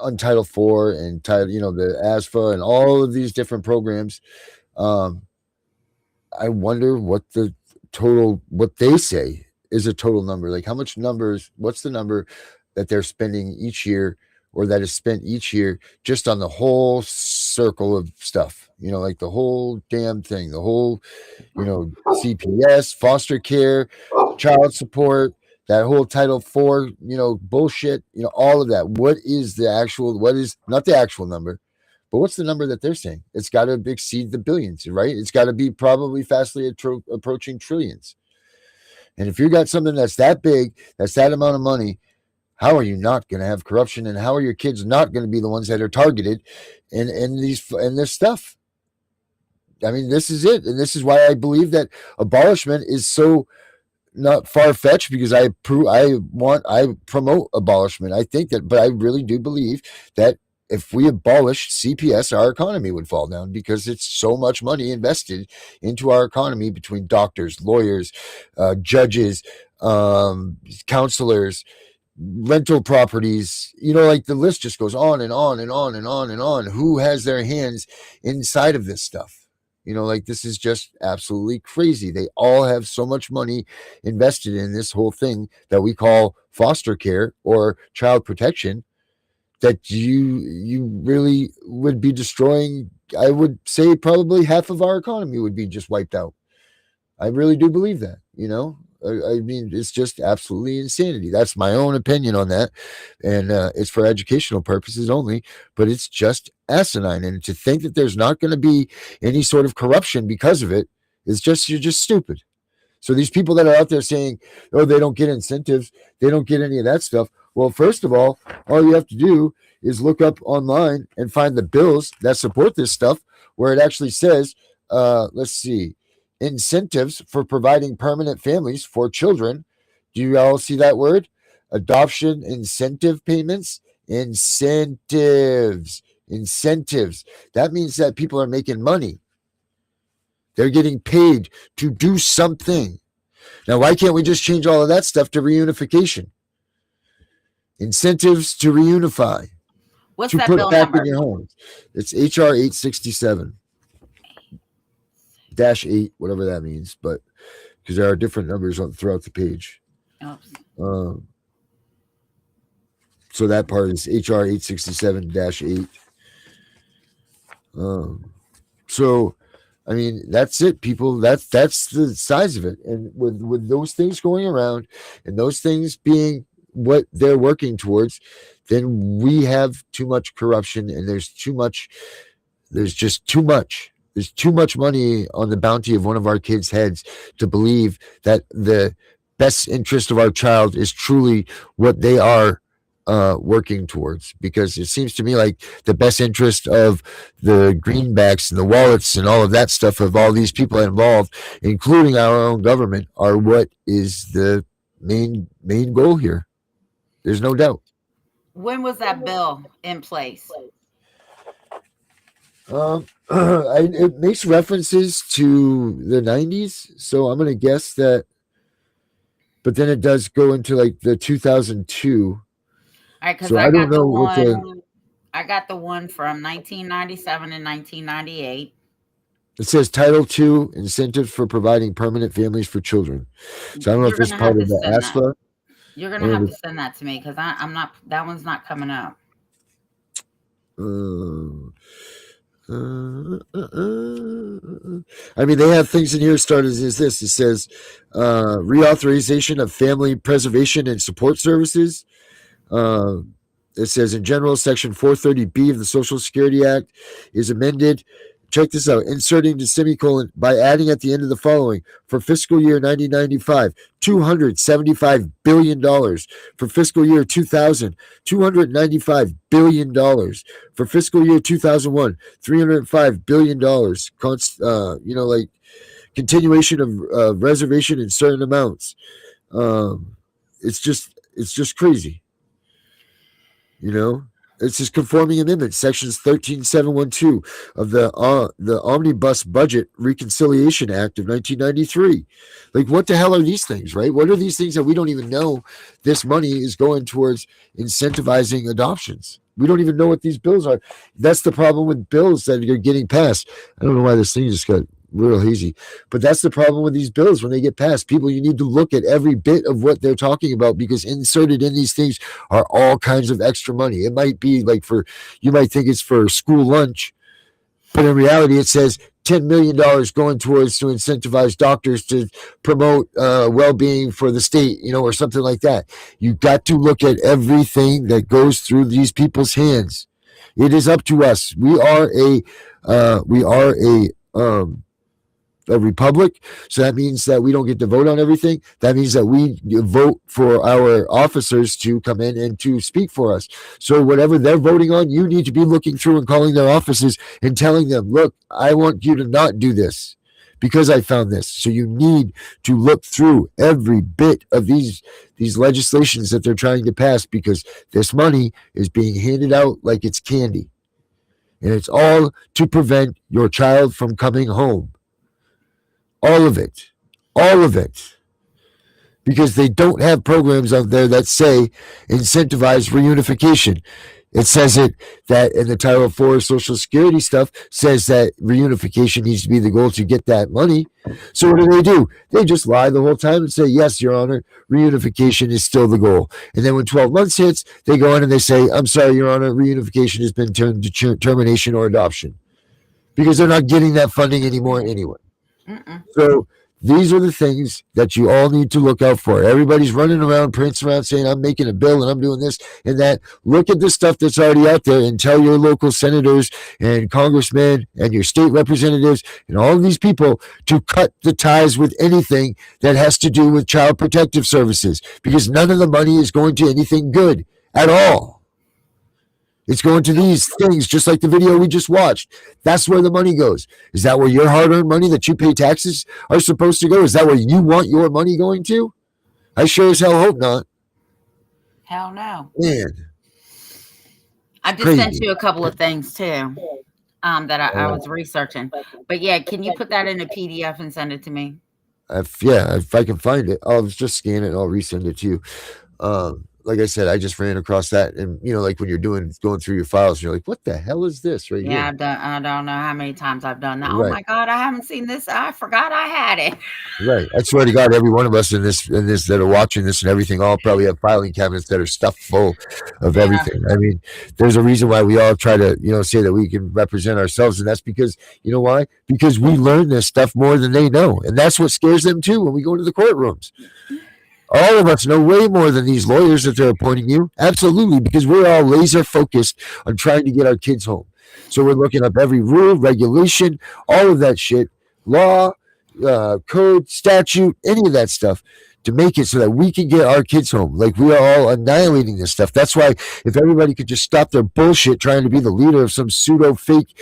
on Title IV and the ASFA and all of these different programs. I wonder what they say is a total number. Like what's the number that they're spending each year, or that is spent each year just on the whole circle of stuff, you know, like the whole damn thing, the whole, you know, CPS, foster care, child support, that whole Title IV, you know, bullshit, you know, all of that. What is not the actual number, but what's the number that they're saying? It's got to exceed the billions, right? It's got to be probably fastly approaching trillions. And if you got something that's that big, that's that amount of money, how are you not going to have corruption? And how are your kids not going to be the ones that are targeted in this stuff? I mean, this is it. And this is why I believe that abolishment is so not far-fetched, because I promote abolishment. I think that, but I really do believe that if we abolished CPS, our economy would fall down, because it's so much money invested into our economy between doctors, lawyers, judges, counselors, rental properties, you know, like the list just goes on and on and on and on and on. Who has their hands inside of this stuff? You know, like, this is just absolutely crazy. They all have so much money invested in this whole thing that we call foster care or child protection, that you really would be destroying I would say probably half of our economy would be just wiped out. I really do believe that, I mean, it's just absolutely insanity. That's my own opinion on that. And it's for educational purposes only, but it's just asinine. And to think that there's not going to be any sort of corruption because of it is just, you're just stupid. So these people that are out there saying, oh, they don't get incentives, they don't get any of that stuff. Well, first of all you have to do is look up online and find the bills that support this stuff where it actually says, let's see, incentives for providing permanent families for children. Do you all see that word? Adoption incentive payments, incentives. That means that people are making money. They're getting paid to do something. Now, why can't we just change all of that stuff to reunification? Incentives to reunify. What's to that put bill back number? in your homes. It's HR 867-8, whatever that means, but because there are different numbers throughout the page. Oops. So that part is HR 867-8. So, I mean, that's it, people. That's the size of it. And with those things going around and those things being what they're working towards, then we have too much corruption, and there's just too much. There's too much money on the bounty of one of our kids' heads to believe that the best interest of our child is truly what they are working towards, because it seems to me like the best interest of the greenbacks and the wallets and all of that stuff of all these people involved, including our own government, are what is the main goal here. There's no doubt. When was that bill in place? It makes references to the 90s, so I'm going to guess that, but then it does go into like the 2002. All right, because So I I got don't know the what one. I got the one from 1997 and 1998. it says. Title II, incentives for providing permanent families for children. So I don't know if You're this is gonna have part to of the send that. ASFA. You're gonna have to send that to me because I'm not. That one's not coming up. I mean, they have things in here started as this. It says reauthorization of family preservation and support services. It says, in general, Section 430B of the Social Security Act is amended. Check this out. Inserting the semicolon by adding at the end of the following. For fiscal year 1995, $275 billion. For fiscal year 2000, $295 billion. For fiscal year 2001, $305 billion. Like continuation of reservation in certain amounts. It's just crazy. It's just conforming amendments, sections 13712 of the Omnibus Budget Reconciliation Act of 1993. Like, what the hell are these things, right? What are these things that we don't even know this money is going towards incentivizing adoptions? We don't even know what these bills are. That's the problem with bills that are getting passed. I don't know why this thing just got real hazy, but that's the problem with these bills when they get passed. People, you need to look at every bit of what they're talking about, because inserted in these things are all kinds of extra money. It might be like you might think it's for school lunch, but in reality it says $10 million going towards to incentivize doctors to promote well-being for the state, or something like that. You got to look at everything that goes through these people's hands. It is up to us. We are a republic, so that means that we don't get to vote on everything. That means that we vote for our officers to come in and to speak for us. So whatever they're voting on, you need to be looking through and calling their offices and telling them, look, I want you to not do this because I found this. So you need to look through every bit of these legislations that they're trying to pass, because this money is being handed out like it's candy, and it's all to prevent your child from coming home. All of it, because they don't have programs out there that say incentivize reunification. It says it that in the Title IV Social Security stuff says that reunification needs to be the goal to get that money. So what do? They just lie the whole time and say, yes, Your Honor, reunification is still the goal. And then when 12 months hits, they go in and they say, I'm sorry, Your Honor, reunification has been turned to termination or adoption. because they're not getting that funding anymore anyway. So these are the things that you all need to look out for. Everybody's running around, prancing around saying, I'm making a bill and I'm doing this and that. Look at the stuff that's already out there and tell your local senators and congressmen and your state representatives and all of these people to cut the ties with anything that has to do with child protective services, because none of the money is going to anything good at all. It's going to these things, just like the video we just watched. That's where the money goes. Is that where your hard-earned money that you pay taxes are supposed to go? Is that where you want your money going to? I sure as hell hope not. Hell no. Man. I just Crazy. sent you a couple of things too that I was researching. But yeah, can you put that in a PDF and send it to me? If I can find it, I'll just scan it and I'll resend it to you. Like I said, I just ran across that, and like when you're going through your files, you're like, "What the hell is this right here?" I don't know how many times I've done that. Right. Oh my God, I haven't seen this. I forgot I had it. Right. I swear to God, every one of us in this that are watching this and everything, all probably have filing cabinets that are stuffed full of everything. I mean, there's a reason why we all try to, say that we can represent ourselves, and that's because, you know why? Because we learn this stuff more than they know, and that's what scares them too when we go into the courtrooms. All of us know way more than these lawyers that they're appointing you. Absolutely, because we're all laser focused on trying to get our kids home. So we're looking up every rule, regulation, all of that shit, law, code, statute, any of that stuff to make it so that we can get our kids home. Like, we are all annihilating this stuff. That's why if everybody could just stop their bullshit trying to be the leader of some pseudo fake,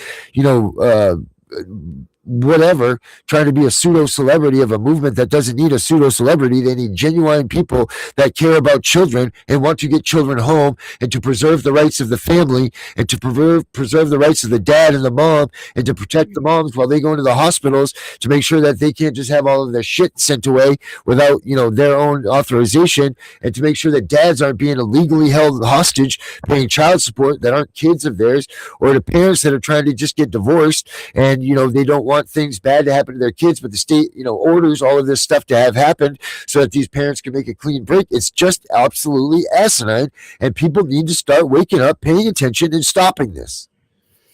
whatever, trying to be a pseudo celebrity of a movement that doesn't need a pseudo celebrity. They need genuine people that care about children and want to get children home and to preserve the rights of the family and to preserve the rights of the dad and the mom and to protect the moms while they go into the hospitals, to make sure that they can't just have all of their shit sent away without, their own authorization, and to make sure that dads aren't being illegally held hostage paying child support that aren't kids of theirs, or the parents that are trying to just get divorced and, they don't want things bad to happen to their kids, but the state, orders all of this stuff to have happened so that these parents can make a clean break. It's just absolutely asinine, and people need to start waking up, paying attention, and stopping this,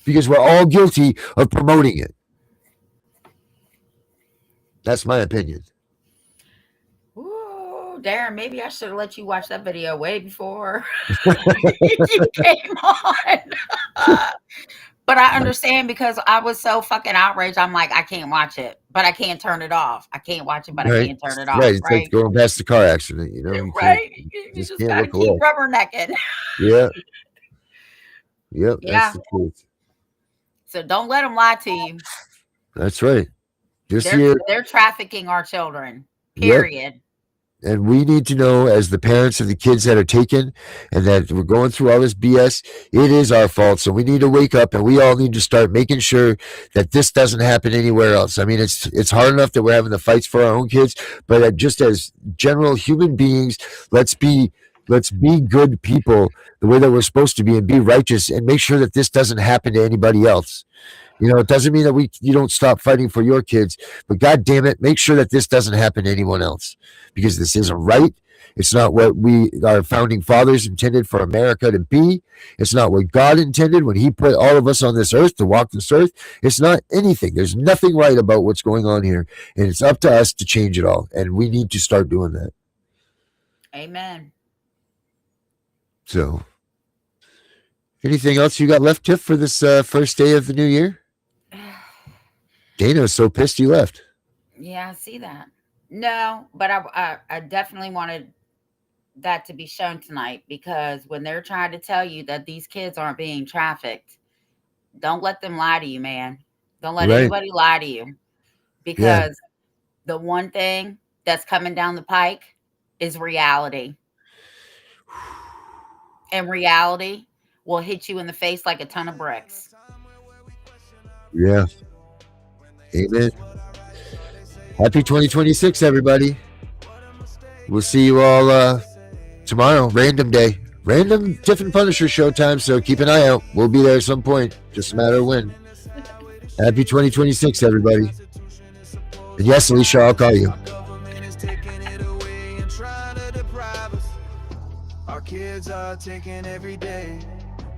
because we're all guilty of promoting it. That's my opinion. Ooh, Darren, maybe I should have let you watch that video way before you came on. But I understand, because I was so fucking outraged. I'm like, I can't watch it, but I can't turn it off. I can't watch it, but I can't turn it off. Right. It's like going past the car accident, You right. You just gotta keep rubbernecking. Yeah. Yep. Yeah. That's the truth. So don't let them lie to you. That's right. They're trafficking our children. Period. Yep. And we need to know, as the parents of the kids that are taken and that we're going through all this BS, it is our fault. So we need to wake up, and we all need to start making sure that this doesn't happen anywhere else. I mean, it's hard enough that we're having the fights for our own kids, but just as general human beings, let's be good people the way that we're supposed to be, and be righteous, and make sure that this doesn't happen to anybody else. It doesn't mean that you don't stop fighting for your kids, but God damn it, make sure that this doesn't happen to anyone else, because this isn't right. It's not what our founding fathers intended for America to be. It's not what God intended when he put all of us on this earth to walk this earth. It's not anything. There's nothing right about what's going on here, and it's up to us to change it all, and we need to start doing that. Amen. So, anything else you got left, Tiff, for this first day of the new year? Dana was so pissed you left. Yeah, I see that. No, but I definitely wanted that to be shown tonight, because when they're trying to tell you that these kids aren't being trafficked, don't let them lie to you, man. Don't let anybody lie to you, because the one thing that's coming down the pike is reality. And reality will hit you in the face like a ton of bricks. Yeah. Amen. Happy 2026, everybody. We'll see you all tomorrow. Random day. Random Tiff and Punisher showtime, so keep an eye out. We'll be there at some point. Just a matter of when. Happy 2026, everybody. And yes, Alicia, I'll call you. Kids are taken every day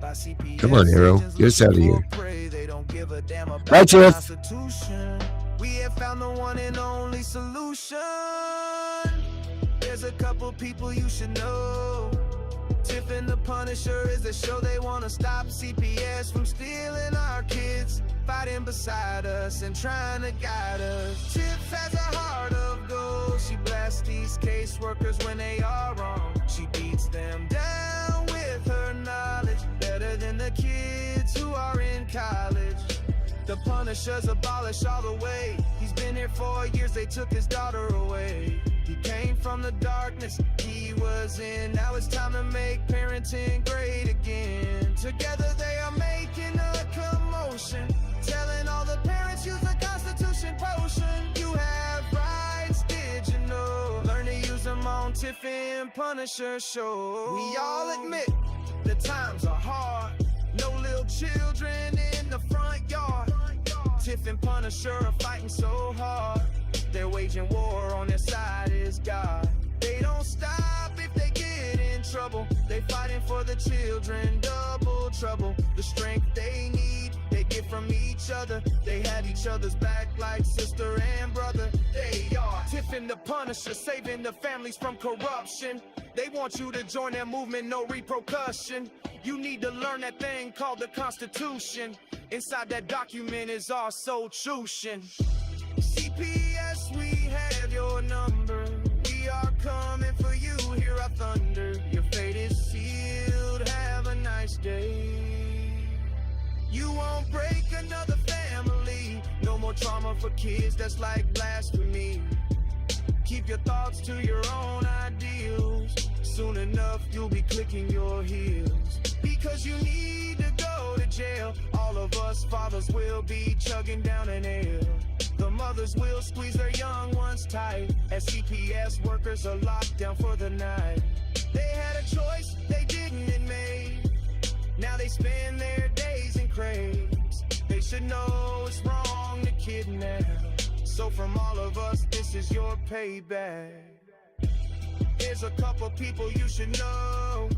by CPS. Come on, Arrow. Get us out of here. give a damn about Right, the Tiff. Constitution. We have found the one and only solution. There's a couple people you should know. Tiff and the Punisher is the show. They wanna stop CPS from stealing our kids, fighting beside us and trying to guide us. Tiff has a heart of gold. She blasts these caseworkers when they are wrong. She beats them down with her knowledge, better than the kids who are in college. The Punisher's abolished all the way. He's been here 4 years, they took his daughter away. He came from the darkness he was in. Now it's time to make parenting great again. Together they are making a commotion, telling all the parents use the Constitution potion. You have rights, did you know? Learn to use them on Tiff and Punisher show. We all admit the times are hard. No little children in the front yard. Tiff and Punisher are fighting so hard. They're waging war, on their side is God. They don't stop if they get in trouble. They fighting for the children, double trouble. The strength they need, they get from each other. They have each other's back like sister and brother. They are Tiff and the Punisher, saving the families from corruption. They want you to join their movement, no repercussion. You need to learn that thing called the Constitution. Inside that document is our solution. CPS, we have your number. We are coming for you, hear our thunder. Your fate is sealed, have a nice day. You won't break another family. No more trauma for kids, that's like blasphemy. Keep your thoughts to your own ideals. Soon enough you'll be clicking your heels. Because you need to go to jail. All of us fathers will be chugging down an ale. The mothers will squeeze their young ones tight, as CPS workers are locked down for the night. They had a choice they didn't make. Now they spend their days in crates. They should know it's wrong to kidnap. So from all of us, this is your payback. Here's a couple people you should know.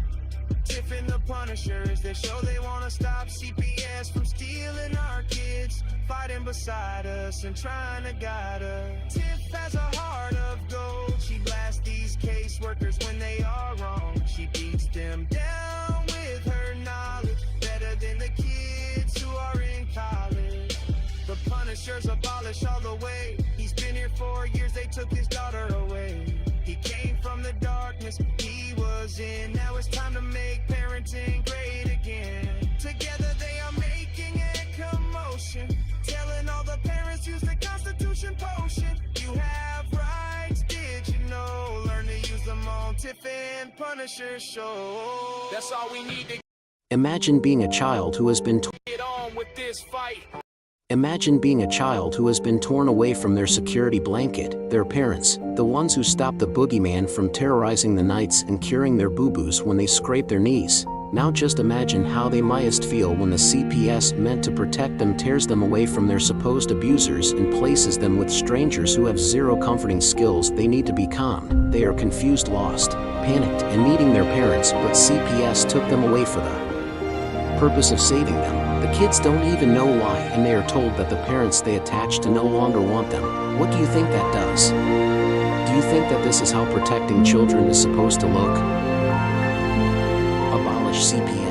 Tiff and the Punisher is their show. They wanna stop CPS from stealing our kids, fighting beside us and trying to guide us. Tiff has a heart of gold. She blasts these caseworkers when they are wrong. She beats them down with her knowledge, better than the kids who are in college. The Punisher's abolished all the way. He's been here 4 years, they took his daughter away. He came from the darkness he was in. Now it's time to make parenting great again. Together they are making a commotion, telling all the parents use the Constitution potion. You have rights, did you know? Learn to use them on Tiff and Punisher show. That's all we need to Imagine being a child who has been get on with this fight. Imagine being a child who has been torn away from their security blanket, their parents, the ones who stopped the boogeyman from terrorizing the nights and curing their boo-boos when they scrape their knees. Now just imagine how they mightest feel when the CPS meant to protect them tears them away from their supposed abusers and places them with strangers who have zero comforting skills. They need to be calm. They are confused, lost, panicked, and needing their parents, but CPS took them away for the purpose of saving them. The kids don't even know why, and they are told that the parents they attach to no longer want them. What do you think that does? Do you think that this is how protecting children is supposed to look? Abolish CPS.